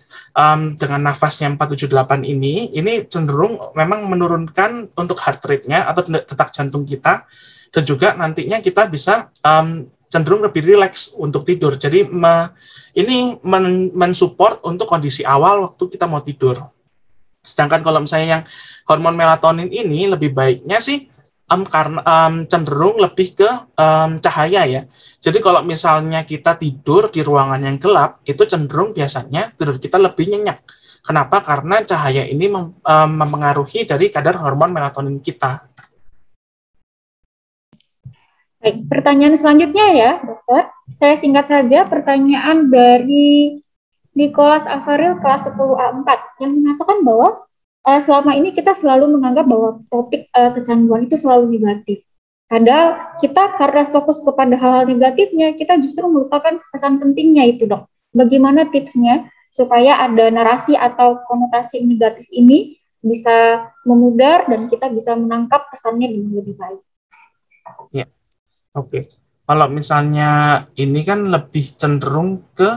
dengan nafasnya 478 ini cenderung memang menurunkan untuk heart rate-nya atau detak jantung kita, dan juga nantinya kita bisa cenderung lebih rileks untuk tidur. Jadi ini mensupport untuk kondisi awal waktu kita mau tidur. Sedangkan kalau misalnya yang hormon melatonin ini lebih baiknya sih karena cenderung lebih ke cahaya ya. Jadi kalau misalnya kita tidur di ruangan yang gelap, itu cenderung biasanya tidur kita lebih nyenyak. Kenapa? Karena cahaya ini mempengaruhi dari kadar hormon melatonin kita. Baik, pertanyaan selanjutnya ya, dokter. Saya singkat saja pertanyaan dari Nicholas Avaril kelas 10A4 yang mengatakan bahwa selama ini kita selalu menganggap bahwa topik kecanduan itu selalu negatif. Padahal kita karena fokus kepada hal-hal negatifnya, kita justru melupakan pesan pentingnya itu, dok. Bagaimana tipsnya supaya ada narasi atau konotasi negatif ini bisa memudar dan kita bisa menangkap pesannya dengan lebih baik? Ya, oke. Kalau misalnya ini kan lebih cenderung ke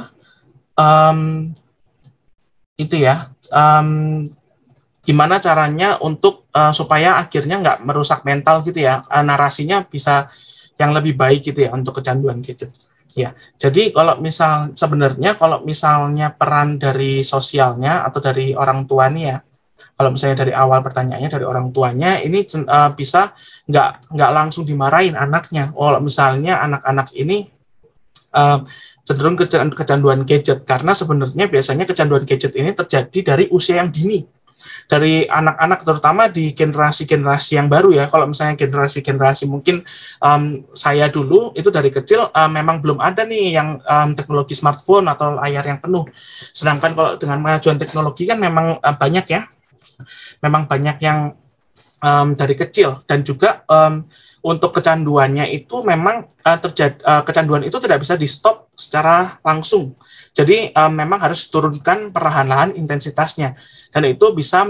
itu ya, gimana caranya untuk supaya akhirnya nggak merusak mental gitu ya, narasinya bisa yang lebih baik gitu ya untuk kecanduan gadget. Ya, jadi sebenarnya kalau misalnya peran dari sosialnya atau dari orang tua nih ya, kalau misalnya dari awal pertanyaannya dari orang tuanya ini bisa nggak langsung dimarahin anaknya. Kalau misalnya anak-anak ini cenderung kecanduan gadget, karena sebenarnya biasanya kecanduan gadget ini terjadi dari usia yang dini, dari anak-anak terutama di generasi-generasi yang baru ya. Kalau misalnya generasi-generasi mungkin saya dulu itu dari kecil memang belum ada nih yang teknologi smartphone atau layar yang penuh. Sedangkan kalau dengan kemajuan teknologi kan memang banyak ya, memang banyak yang dari kecil, dan juga untuk kecanduannya itu memang kecanduan itu tidak bisa di stop secara langsung. Jadi memang harus turunkan perlahan-lahan intensitasnya, dan itu bisa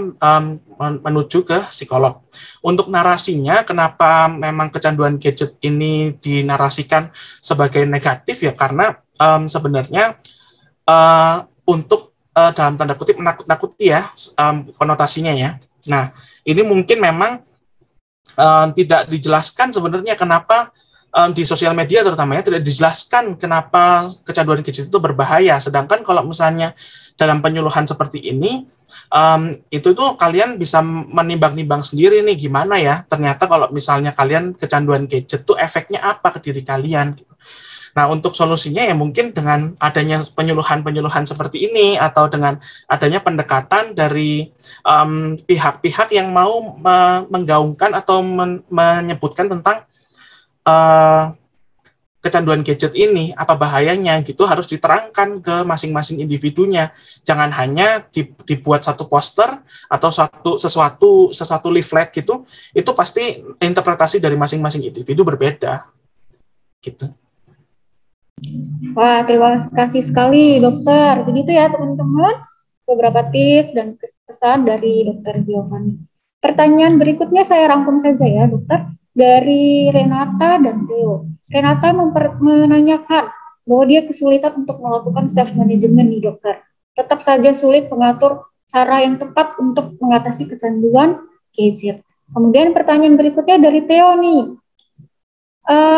menuju ke psikolog. Untuk narasinya, kenapa memang kecanduan gadget ini dinarasikan sebagai negatif ya, karena sebenarnya untuk dalam tanda kutip menakut-nakuti ya konotasinya ya. Nah, ini mungkin memang tidak dijelaskan sebenarnya kenapa di sosial media terutamanya tidak dijelaskan kenapa kecanduan gadget itu berbahaya. Sedangkan kalau misalnya dalam penyuluhan seperti ini, itu tuh kalian bisa menimbang-nimbang sendiri nih gimana ya. Ternyata kalau misalnya kalian kecanduan gadget tuh efeknya apa ke diri kalian. Nah, untuk solusinya ya mungkin dengan adanya penyuluhan-penyuluhan seperti ini, atau dengan adanya pendekatan dari pihak-pihak yang mau menggaungkan atau menyebutkan tentang kecanduan gadget ini, apa bahayanya gitu, harus diterangkan ke masing-masing individunya. Jangan hanya dibuat satu poster atau sesuatu leaflet gitu, itu pasti interpretasi dari masing-masing individu berbeda. Gitu. Wah, terima kasih sekali dokter. Begitu ya teman-teman, beberapa tips dan pesan dari dokter Giovanni. Pertanyaan berikutnya saya rangkum saja ya dokter, dari Renata dan Theo. Renata menanyakan bahwa dia kesulitan untuk melakukan self-management nih dokter. Tetap saja sulit mengatur cara yang tepat untuk mengatasi kecanduan gadget. Kemudian pertanyaan berikutnya dari Theo nih.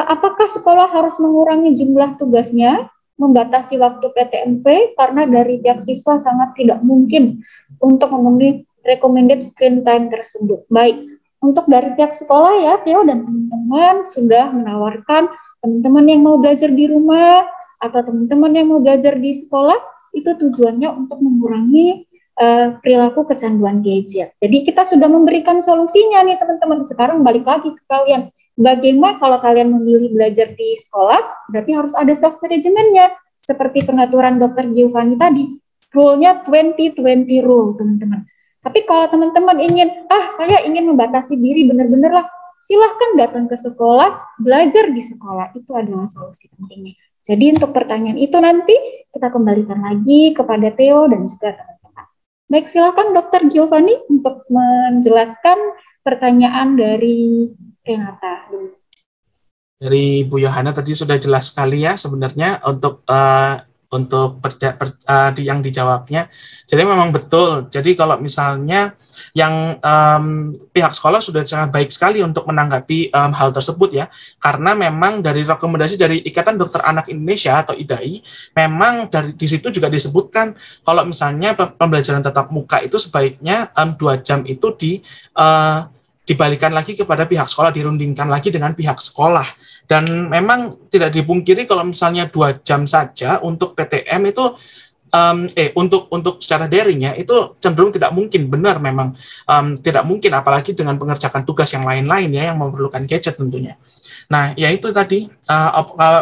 Apakah sekolah harus mengurangi jumlah tugasnya, membatasi waktu PTMP, karena dari pihak siswa sangat tidak mungkin untuk memenuhi recommended screen time tersebut. Baik, untuk dari pihak sekolah ya, Theo dan teman-teman sudah menawarkan teman-teman yang mau belajar di rumah atau teman-teman yang mau belajar di sekolah, itu tujuannya untuk mengurangi perilaku kecanduan gadget. Jadi kita sudah memberikan solusinya nih teman-teman. Sekarang balik lagi ke kalian. Bagaimana kalau kalian memilih belajar di sekolah, berarti harus ada self-managementnya. Seperti pengaturan Dr. Giovanni tadi, rule-nya 20-20 rule, teman-teman. Tapi kalau teman-teman ingin, saya ingin membatasi diri benar-benar lah, silahkan datang ke sekolah, belajar di sekolah. Itu adalah solusi pentingnya. Jadi untuk pertanyaan itu nanti kita kembalikan lagi kepada Theo dan juga teman-teman. Baik, silakan Dr. Giovanni untuk menjelaskan pertanyaan dari Renata. Dari Bu Yohana tadi sudah jelas sekali ya sebenarnya untuk yang dijawabnya. Jadi memang betul. Jadi kalau misalnya yang pihak sekolah sudah sangat baik sekali untuk menanggapi hal tersebut ya, karena memang dari rekomendasi dari Ikatan Dokter Anak Indonesia atau IDAI, memang di situ juga disebutkan kalau misalnya pembelajaran tatap muka itu sebaiknya 2 jam itu dibalikan lagi kepada pihak sekolah, dirundingkan lagi dengan pihak sekolah. Dan memang tidak dipungkiri kalau misalnya 2 jam saja untuk PTM itu untuk secara daringnya itu cenderung tidak mungkin, benar memang tidak mungkin, apalagi dengan mengerjakan tugas yang lain-lain ya yang memerlukan gadget tentunya. Nah, ya itu tadi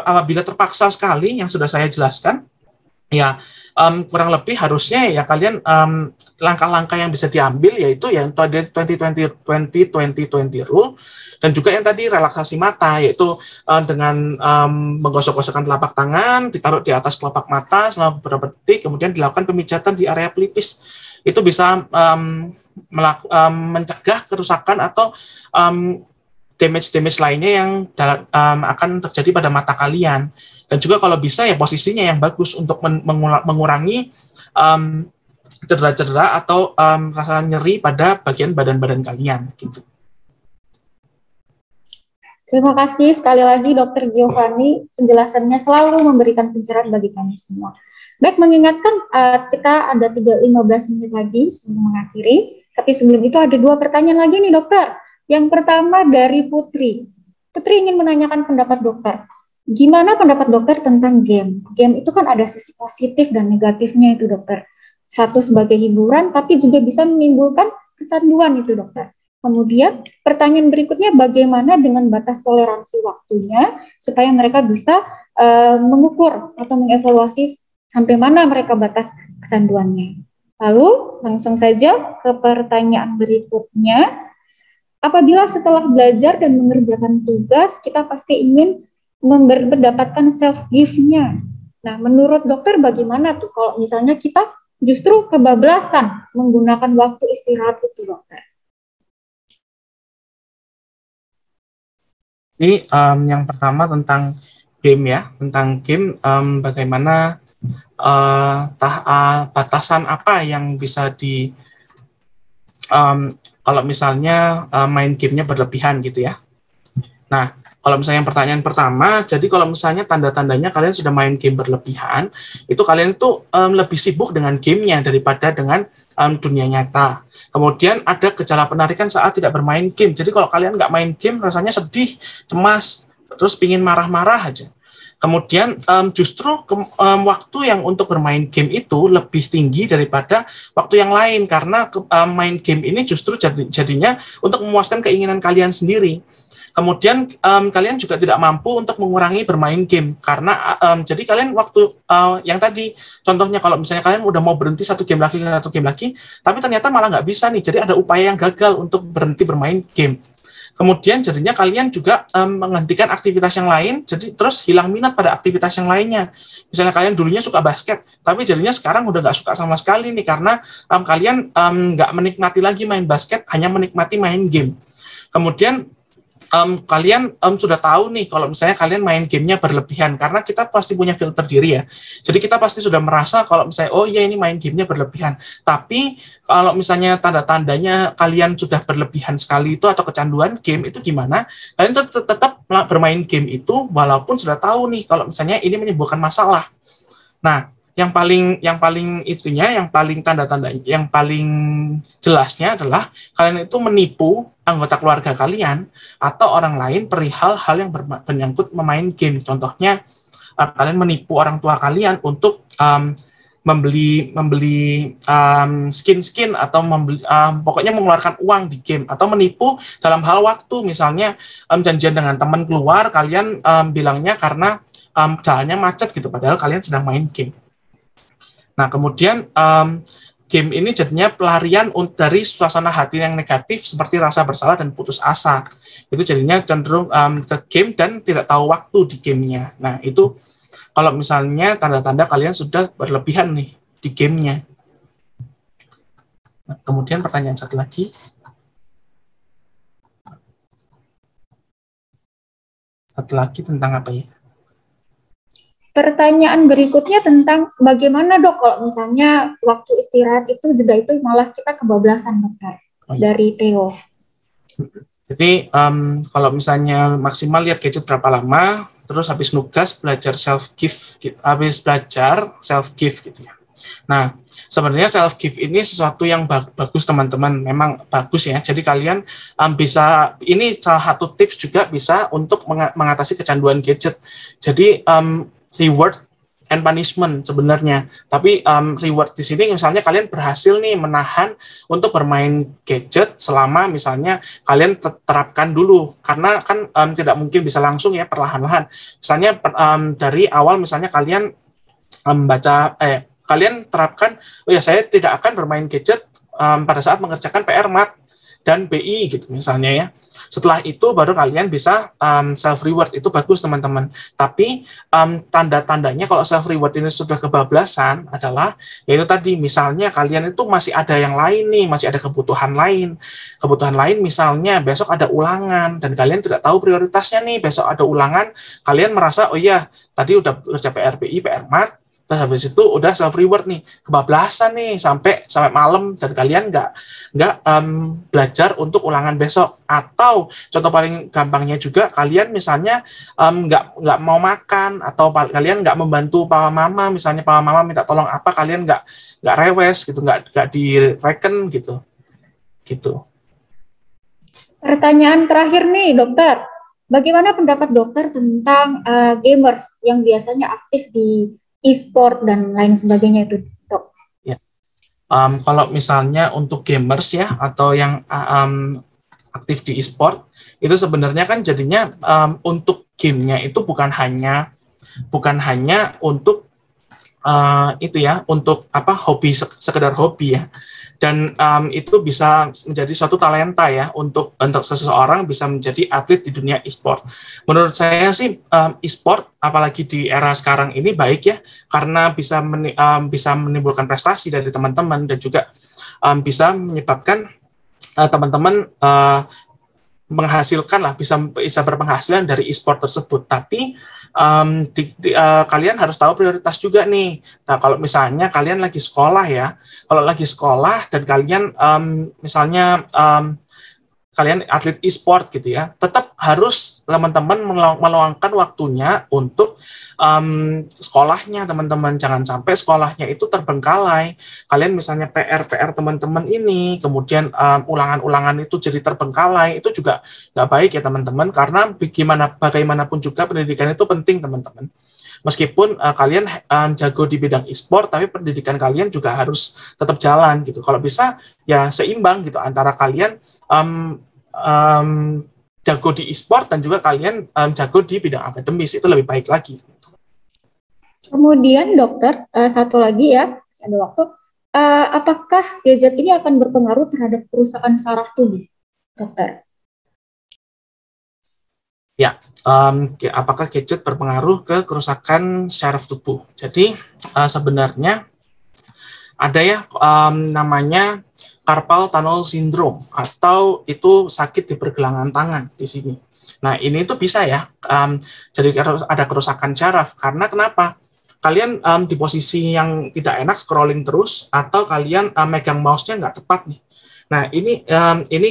apabila terpaksa sekali yang sudah saya jelaskan, ya kurang lebih harusnya ya kalian langkah-langkah yang bisa diambil yaitu yang 20-20 rule. Dan juga yang tadi relaksasi mata, yaitu dengan menggosok-gosokkan telapak tangan, ditaruh di atas kelopak mata selama beberapa detik, kemudian dilakukan pemijatan di area pelipis. Itu bisa mencegah kerusakan atau damage-damage lainnya yang akan terjadi pada mata kalian. Dan juga kalau bisa ya posisinya yang bagus untuk mengurangi cedera-cedera atau rasa nyeri pada bagian badan-badan kalian, gitu. Terima kasih sekali lagi Dr. Giovanni, penjelasannya selalu memberikan pencerahan bagi kami semua. Baik, mengingatkan kita ada 15 menit lagi sebelum mengakhiri, tapi sebelum itu ada 2 pertanyaan lagi nih dokter. Yang pertama dari Putri. Putri ingin menanyakan pendapat dokter. Gimana pendapat dokter tentang game? Game itu kan ada sisi positif dan negatifnya itu dokter. Satu sebagai hiburan, tapi juga bisa menimbulkan kecanduan itu dokter. Kemudian pertanyaan berikutnya, bagaimana dengan batas toleransi waktunya supaya mereka bisa mengukur atau mengevaluasi sampai mana mereka batas kecanduannya. Lalu langsung saja ke pertanyaan berikutnya. Apabila setelah belajar dan mengerjakan tugas, kita pasti ingin mendapatkan self-give-nya. Nah, menurut dokter bagaimana tuh kalau misalnya kita justru kebablasan menggunakan waktu istirahat itu dokter? Ini yang pertama tentang game ya, tentang game bagaimana batasan apa yang bisa kalau misalnya main gamenya berlebihan gitu ya. Nah, kalau misalnya yang pertanyaan pertama, jadi kalau misalnya tanda-tandanya kalian sudah main game berlebihan, itu kalian tuh lebih sibuk dengan gamenya daripada dengan dunia nyata. Kemudian ada gejala penarikan saat tidak bermain game. Jadi kalau kalian nggak main game, rasanya sedih, cemas, terus pingin marah-marah aja. Kemudian justru waktu yang untuk bermain game itu lebih tinggi daripada waktu yang lain, karena main game ini justru jadinya untuk memuaskan keinginan kalian sendiri. Kemudian kalian juga tidak mampu untuk mengurangi bermain game karena jadi kalian waktu yang tadi contohnya kalau misalnya kalian udah mau berhenti satu game lagi, tapi ternyata malah nggak bisa nih, jadi ada upaya yang gagal untuk berhenti bermain game. Kemudian jadinya kalian juga menghentikan aktivitas yang lain, jadi terus hilang minat pada aktivitas yang lainnya. Misalnya kalian dulunya suka basket, tapi jadinya sekarang udah nggak suka sama sekali nih karena kalian nggak menikmati lagi main basket, hanya menikmati main game. Kemudian kalian sudah tahu nih kalau misalnya kalian main gamenya berlebihan, karena kita pasti punya filter diri ya. Jadi kita pasti sudah merasa kalau misalnya oh iya ini main gamenya berlebihan. Tapi kalau misalnya tanda-tandanya kalian sudah berlebihan sekali itu atau kecanduan game itu gimana? Kalian tetap bermain game itu walaupun sudah tahu nih kalau misalnya ini menimbulkan masalah. Nah, yang paling tanda-tanda, yang paling jelasnya adalah kalian itu menipu anggota keluarga kalian atau orang lain perihal hal yang menyangkut memain game. Contohnya, kalian menipu orang tua kalian untuk membeli skin atau pokoknya mengeluarkan uang di game, atau menipu dalam hal waktu, misalnya janjian dengan teman keluar, kalian bilangnya karena jalannya macet gitu, padahal kalian sedang main game. Nah, kemudian game ini jadinya pelarian dari suasana hati yang negatif seperti rasa bersalah dan putus asa. Itu jadinya cenderung ke game dan tidak tahu waktu di gamenya. Nah, itu kalau misalnya tanda-tanda kalian sudah berlebihan nih di gamenya. Nah, kemudian pertanyaan satu lagi. Satu lagi tentang apa ya? Pertanyaan berikutnya tentang bagaimana dok kalau misalnya waktu istirahat itu jeda itu malah kita kebablasan dokter, dari Theo. Jadi kalau misalnya maksimal lihat gadget berapa lama, terus habis nugas belajar self give, habis belajar self give gitu ya. Nah, sebenarnya self give ini sesuatu yang bagus teman-teman, memang bagus ya. Jadi kalian bisa, ini salah satu tips juga bisa untuk mengatasi kecanduan gadget. Jadi reward and punishment sebenarnya. Tapi reward di sini misalnya kalian berhasil nih menahan untuk bermain gadget selama misalnya kalian terapkan dulu, karena kan tidak mungkin bisa langsung ya, perlahan-lahan. Misalnya dari awal misalnya kalian kalian terapkan, oh ya saya tidak akan bermain gadget pada saat mengerjakan PR Mat dan BI gitu misalnya ya. Setelah itu baru kalian bisa self reward, itu bagus teman-teman. Tapi tanda-tandanya kalau self reward ini sudah kebablasan adalah yaitu tadi, misalnya kalian itu masih ada yang lain nih, masih ada kebutuhan lain. Kebutuhan lain misalnya besok ada ulangan dan kalian tidak tahu prioritasnya nih, besok ada ulangan, kalian merasa oh iya tadi udah kerja PR BI, PR Mat, terus habis itu udah self reward nih, kebablasan nih sampai malam dan kalian nggak belajar untuk ulangan besok. Atau contoh paling gampangnya juga, kalian misalnya nggak mau makan, atau kalian nggak membantu papa mama, misalnya papa mama minta tolong apa, kalian nggak rewes gitu, nggak direken gitu. Pertanyaan terakhir nih dokter, bagaimana pendapat dokter tentang gamers yang biasanya aktif di e-sport dan lain sebagainya itu, dok? Ya. Kalau misalnya untuk gamers ya, atau yang aktif di e-sport, itu sebenarnya kan jadinya untuk gamenya itu bukan hanya untuk itu ya, untuk apa, hobi, sekedar hobi ya. Dan itu bisa menjadi suatu talenta ya untuk seseorang bisa menjadi atlet di dunia e-sport. Menurut saya sih e-sport apalagi di era sekarang ini baik ya, karena bisa menimbulkan prestasi dari teman-teman dan juga bisa menyebabkan teman-teman menghasilkan lah, bisa berpenghasilan dari e-sport tersebut. Tapi kalian harus tahu prioritas juga nih. Nah, kalau misalnya kalian lagi sekolah ya, kalau lagi sekolah dan kalian misalnya kalian atlet e-sport gitu ya, tetap harus teman-teman meluangkan waktunya untuk sekolahnya teman-teman. Jangan sampai sekolahnya itu terbengkalai. Kalian misalnya PR teman-teman ini, kemudian ulangan-ulangan itu jadi terbengkalai, itu juga nggak baik ya teman-teman, karena bagaimanapun juga pendidikan itu penting teman-teman. Meskipun kalian jago di bidang e-sport, tapi pendidikan kalian juga harus tetap jalan gitu. Kalau bisa ya seimbang gitu antara kalian jago di e-sport dan juga kalian jago di bidang akademis, itu lebih baik lagi. Kemudian dokter, satu lagi ya, masih ada waktu, apakah gadget ini akan berpengaruh terhadap kerusakan saraf tubuh, dokter? Ya, apakah gadget berpengaruh ke kerusakan saraf tubuh? Jadi sebenarnya ada ya namanya carpal tunnel syndrome, atau itu sakit di pergelangan tangan di sini. Nah, ini tuh bisa ya, jadi ada kerusakan saraf. Karena kenapa? Kalian di posisi yang tidak enak, scrolling terus, atau kalian megang mouse-nya nggak tepat nih. Nah, ini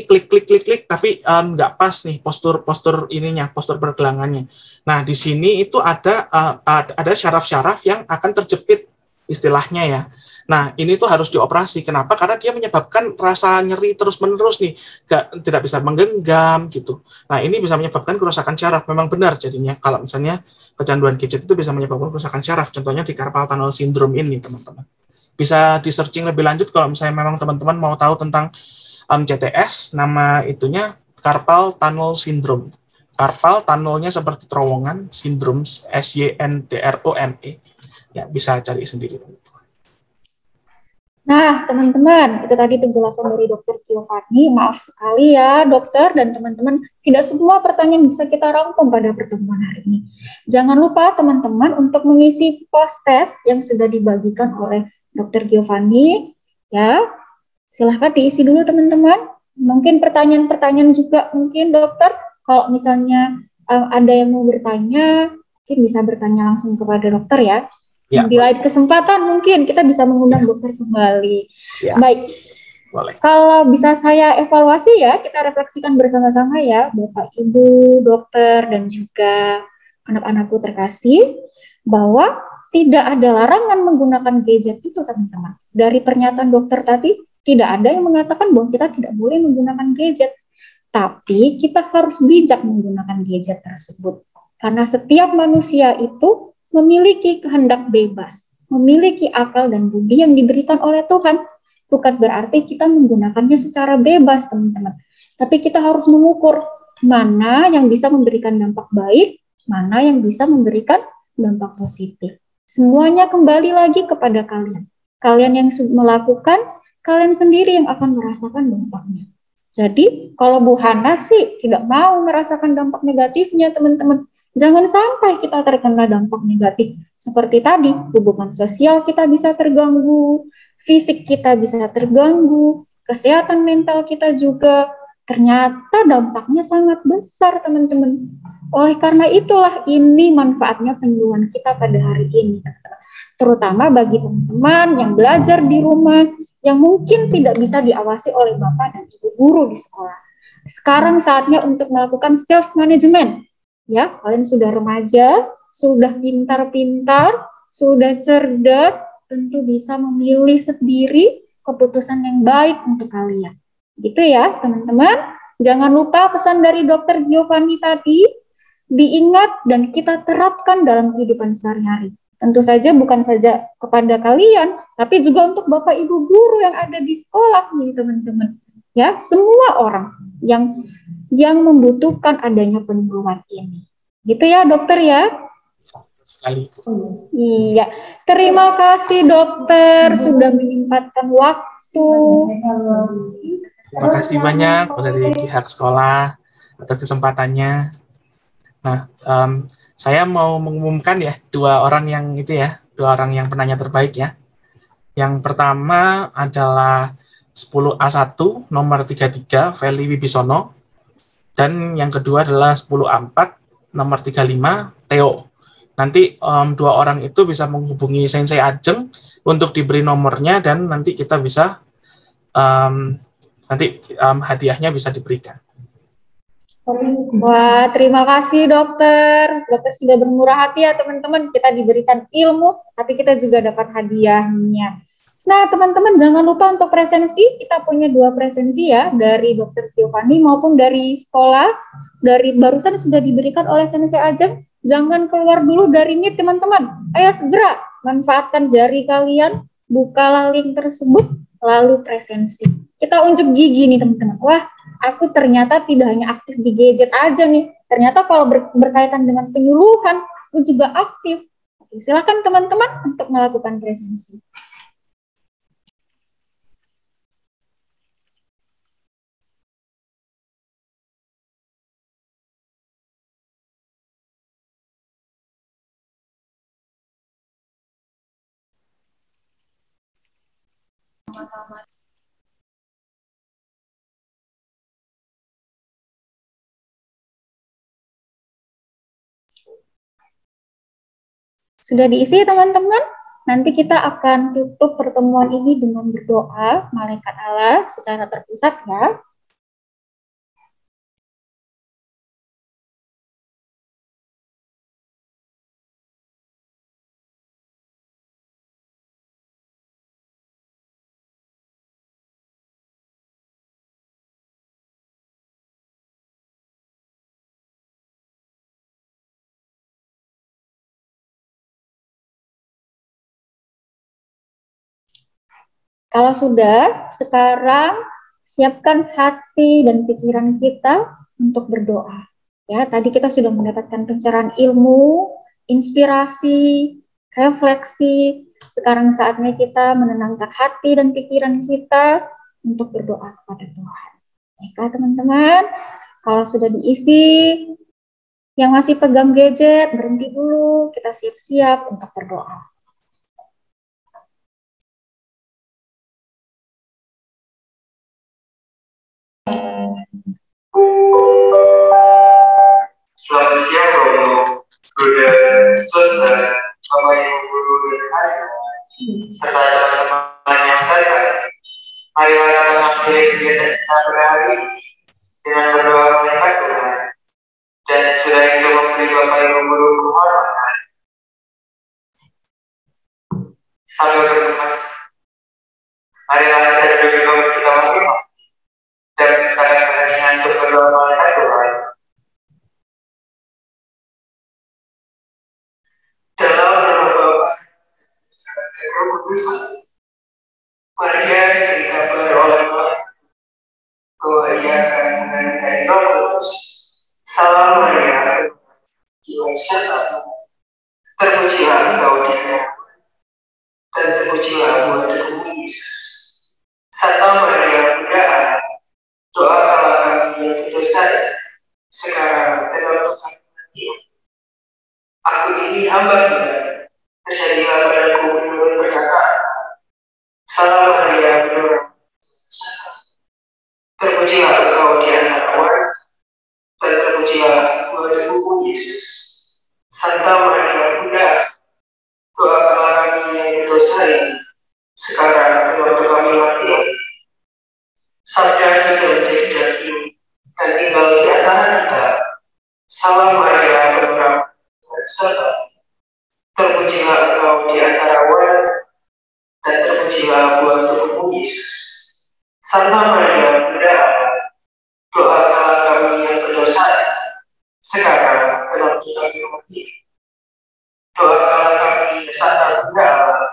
klik, tapi nggak pas nih postur ininya, postur pergelangannya. Nah, di sini itu ada syaraf-syaraf yang akan terjepit istilahnya ya. Nah, ini tuh harus dioperasi. Kenapa? Karena dia menyebabkan rasa nyeri terus-menerus nih, tidak bisa menggenggam gitu. Nah, ini bisa menyebabkan kerusakan syaraf. Memang benar jadinya kalau misalnya kecanduan gadget itu bisa menyebabkan kerusakan syaraf. Contohnya di carpal tunnel syndrome ini, teman-teman. Bisa di searching lebih lanjut kalau misalnya memang teman-teman mau tahu tentang CTS, nama itunya carpal tunnel syndrome. Carpal tunnelnya seperti terowongan, syndrome SYNDROME. Ya, bisa cari sendiri. Nah, teman-teman, itu tadi penjelasan dari Dokter Giovanni. Maaf sekali ya, dokter dan teman-teman, tidak semua pertanyaan bisa kita rangkum pada pertemuan hari ini. Jangan lupa teman-teman untuk mengisi post test yang sudah dibagikan oleh Dokter Giovanni. Ya, silahkan diisi dulu teman-teman. Mungkin pertanyaan-pertanyaan juga mungkin dokter, kalau misalnya ada yang mau bertanya, mungkin bisa bertanya langsung kepada dokter ya. Ya, di lain kesempatan mungkin kita bisa mengundang dokter kembali. Ya. Baik. Boleh. Kalau bisa saya evaluasi ya, kita refleksikan bersama-sama ya, Bapak, Ibu, dokter, dan juga anak-anakku terkasih, bahwa tidak ada larangan menggunakan gadget itu, teman-teman. Dari pernyataan dokter tadi, tidak ada yang mengatakan bahwa kita tidak boleh menggunakan gadget. Tapi kita harus bijak menggunakan gadget tersebut. Karena setiap manusia itu memiliki kehendak bebas, memiliki akal dan budi yang diberikan oleh Tuhan. Bukan berarti kita menggunakannya secara bebas, teman-teman. Tapi kita harus mengukur mana yang bisa memberikan dampak baik, mana yang bisa memberikan dampak positif. Semuanya kembali lagi kepada kalian. Kalian yang melakukan, kalian sendiri yang akan merasakan dampaknya. Jadi, kalau Bu Hana sih tidak mau merasakan dampak negatifnya, teman-teman. Jangan sampai kita terkena dampak negatif. Seperti tadi, hubungan sosial kita bisa terganggu, fisik kita bisa terganggu, kesehatan mental kita juga. Ternyata dampaknya sangat besar, teman-teman. Oleh karena itulah ini manfaatnya penyuluhan kita pada hari ini, teman-teman. Terutama bagi teman-teman yang belajar di rumah, yang mungkin tidak bisa diawasi oleh Bapak dan Ibu guru di sekolah. Sekarang saatnya untuk melakukan self-management. Ya, kalian sudah remaja, sudah pintar-pintar, sudah cerdas, tentu bisa memilih sendiri keputusan yang baik untuk kalian. Gitu ya, teman-teman. Jangan lupa pesan dari Dokter Giovanni tadi, diingat dan kita terapkan dalam kehidupan sehari-hari. Tentu saja bukan saja kepada kalian, tapi juga untuk Bapak Ibu guru yang ada di sekolah nih, teman-teman. Ya, semua orang yang membutuhkan adanya penyuluhan ini. Gitu ya, dokter ya? Sekali. Iya. Terima kasih dokter sudah menyempatkan waktu. Terima kasih banyak dari pihak sekolah atas kesempatannya. Nah, saya mau mengumumkan ya dua orang yang penanya terbaik ya. Yang pertama adalah 10A1 nomor 33 Feli Wibisono, dan yang kedua adalah 10A4 nomor 35 Theo. Nanti dua orang itu bisa menghubungi Sensei Ajeng untuk diberi nomornya, dan nanti kita bisa hadiahnya bisa diberikan. Wah, terima kasih dokter. Dokter sudah bermurah hati ya teman-teman. Kita diberikan ilmu, tapi kita juga dapat hadiahnya. Nah, teman-teman jangan lupa untuk presensi. Kita punya 2 presensi ya, dari Dokter Giovanni maupun dari sekolah. Dari barusan sudah diberikan oleh Sensei Ajeng. Jangan keluar dulu dari Meet, teman-teman. Ayo segera manfaatkan jari kalian, bukalah link tersebut, lalu presensi. Kita unjuk gigi nih teman-teman. Wah, aku ternyata tidak hanya aktif di gadget aja nih. Ternyata kalau berkaitan dengan penyuluhan, aku juga aktif. Oke, silakan teman-teman untuk melakukan presensi. Sudah diisi teman-teman? Nanti kita akan tutup pertemuan ini dengan berdoa malaikat Allah secara terpusat ya. Kalau sudah, sekarang siapkan hati dan pikiran kita untuk berdoa. Ya, tadi kita sudah mendapatkan pencerahan ilmu, inspirasi, refleksi. Sekarang saatnya kita menenangkan hati dan pikiran kita untuk berdoa kepada Tuhan. Baiklah teman-teman, kalau sudah diisi, yang masih pegang gadget, berhenti dulu, kita siap-siap untuk berdoa. Selamat siang, Romo, Bunda, Suster, Bapak Ibu Guru dan Ayah, serta teman-teman yang terkasih. Marilah kita mengakhiri kegiatan kita pada hari ini dengan berdoa kepada Tuhan, dan sesudah itu memberi Bapak Ibu Guru kehormatan. Sambil berdoa, marilah kita duduk di tempat kita masing-masing dan menciptakan keheningan untuk berdoa kepada Tuhan. Dalam nama Bapa dan Roh Kudus, Maria diberi kabar oleh Tuhan bahwa ia akan mengandung Roh Kudus. Salam Maria, Tuhan sertamu, terpujilah engkau di antara dan terpujilah buah tubuhmu Yesus. Santa Maria, Bunda Allah, doakanlah kami yang berdosa sekarang dan waktu kami mati. Aku ini hamba Tuhan, terjadilah padaku menurut perkataan. Salam Maria, Bunda, terpujilah engkau di antara wanita, dan terpujilah buah tubuhmu Yesus. Santa Maria, Bunda, doakanlah kami yang berdosa sekarang dan waktu kami mati. Sabda sudah menjadi daging dan tinggal di antara kita. Salam Maria, penuh serta terpujilah engkau di antara wanita, dan terpujilah buah tubuhmu Yesus. Santa Maria, Bunda Allah, doakanlah kami yang berdosa sekarang dan waktu kami mati. Doakanlah kami, Santa Bunda Allah,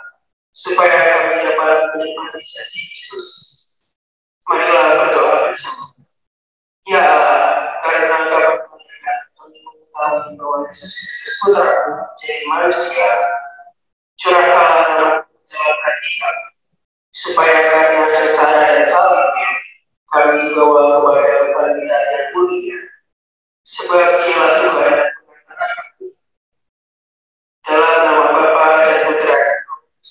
supaya kami dapat menikmati janji Kristus. Marilah berdoa bersama. Ya Allah, karena Engkau mengingat kami mengetahui bahwa Yesus Kristus Putra-Mu menjadi manusia, curahkanlah dalam hati kami, supaya karena sengsara dan salibnya kami dibawa kepada kebangkitan yang mulia. Sebab Dialah Tuhan antara kami. Dalam nama Bapa dan Putra dan Roh Kudus.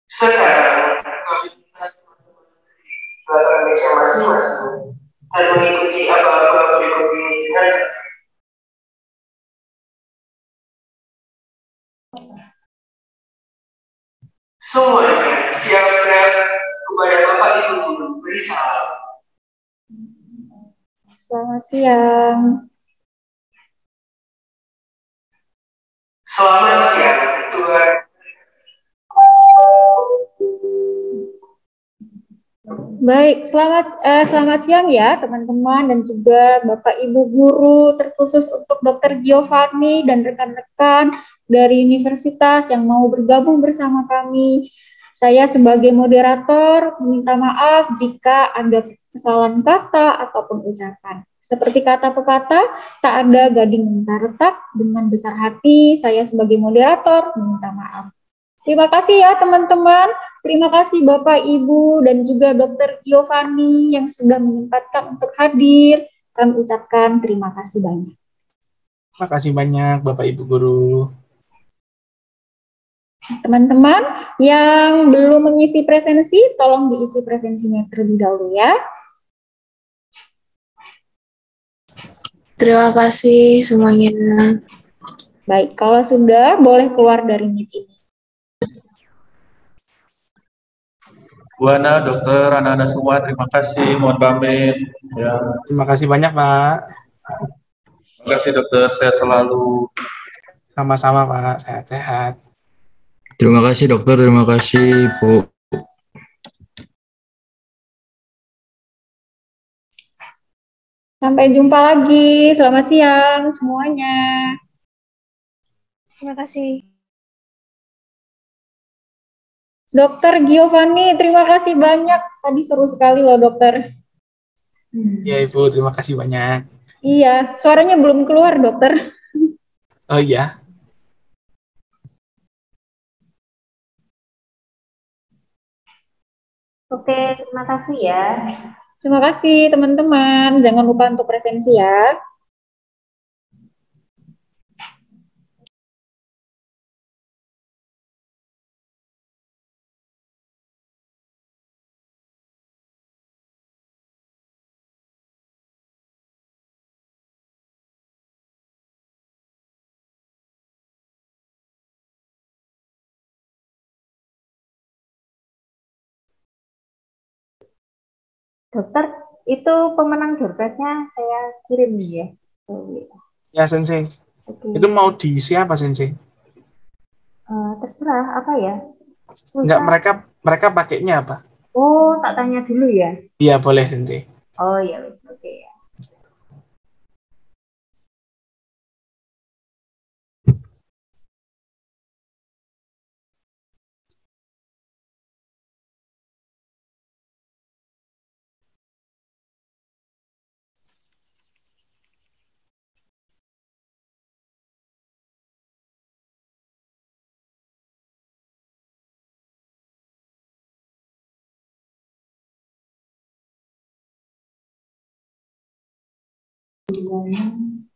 Sekarang kami minta teman-teman berdiri di belakang meja masing-masing dan mengikuti apa-apa berikut ini dengan tenang. Semuanya siap gerak kepada Bapak Ibu Guru beri salam. Selamat siang. Selamat siang, Tuhan. Baik, selamat siang ya teman-teman dan juga Bapak Ibu Guru, terkhusus untuk Dr. Giovanni dan rekan-rekan dari universitas yang mau bergabung bersama kami. Saya sebagai moderator meminta maaf jika ada kesalahan kata ataupun ucapan. Seperti kata pepatah, tak ada gading yang tak retak, dengan besar hati saya sebagai moderator meminta maaf. Terima kasih ya teman-teman. Terima kasih Bapak, Ibu, dan juga Dr. Giovanni yang sudah menyempatkan untuk hadir. Kami ucapkan terima kasih banyak. Terima kasih banyak Bapak Ibu Guru. Teman-teman yang belum mengisi presensi, tolong diisi presensinya terlebih dahulu ya. Terima kasih semuanya. Baik, kalau sudah boleh keluar dari meet ini. Bu Ana, dokter, anak-anak semua, terima kasih. Mohon pamit. Ya. Terima kasih banyak Pak. Terima kasih dokter, sehat selalu. Sama-sama Pak, sehat-sehat. Terima kasih dokter, terima kasih Bu. Sampai jumpa lagi. Selamat siang semuanya. Terima kasih. Dokter Giovanni, terima kasih banyak. Tadi seru sekali loh, dokter. Ya, Ibu, terima kasih banyak. Iya, suaranya belum keluar, dokter. Oh iya. Oke, terima kasih ya. Terima kasih, teman-teman. Jangan lupa untuk presensi ya. Dokter, itu pemenang door prize-nya saya kirim nih ya. Ya, Sensei. Oke. Itu mau diisi apa, Sensei? Terserah apa ya? Enggak, Pulsa. mereka pakainya apa? Oh, tak tanya dulu ya. Iya, boleh, Sensei. Oh ya, oke ya.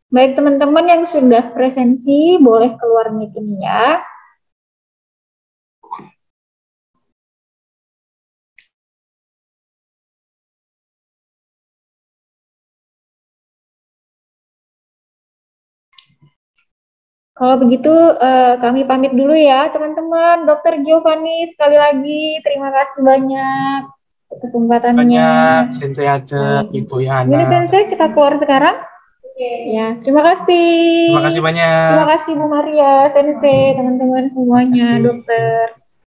Baik, teman-teman yang sudah presensi, boleh keluar mic ini ya. Kalau begitu, kami pamit dulu ya, teman-teman. Dokter Giovanni, sekali lagi, terima kasih banyak kesempatannya. Banyak, Sensei Ajeng, Ibu Yana. Ini Sensei, kita keluar sekarang. Ya, terima kasih. Terima kasih banyak. Terima kasih Bu Maria, Sensei, teman-teman semuanya, Terima kasih. dokter.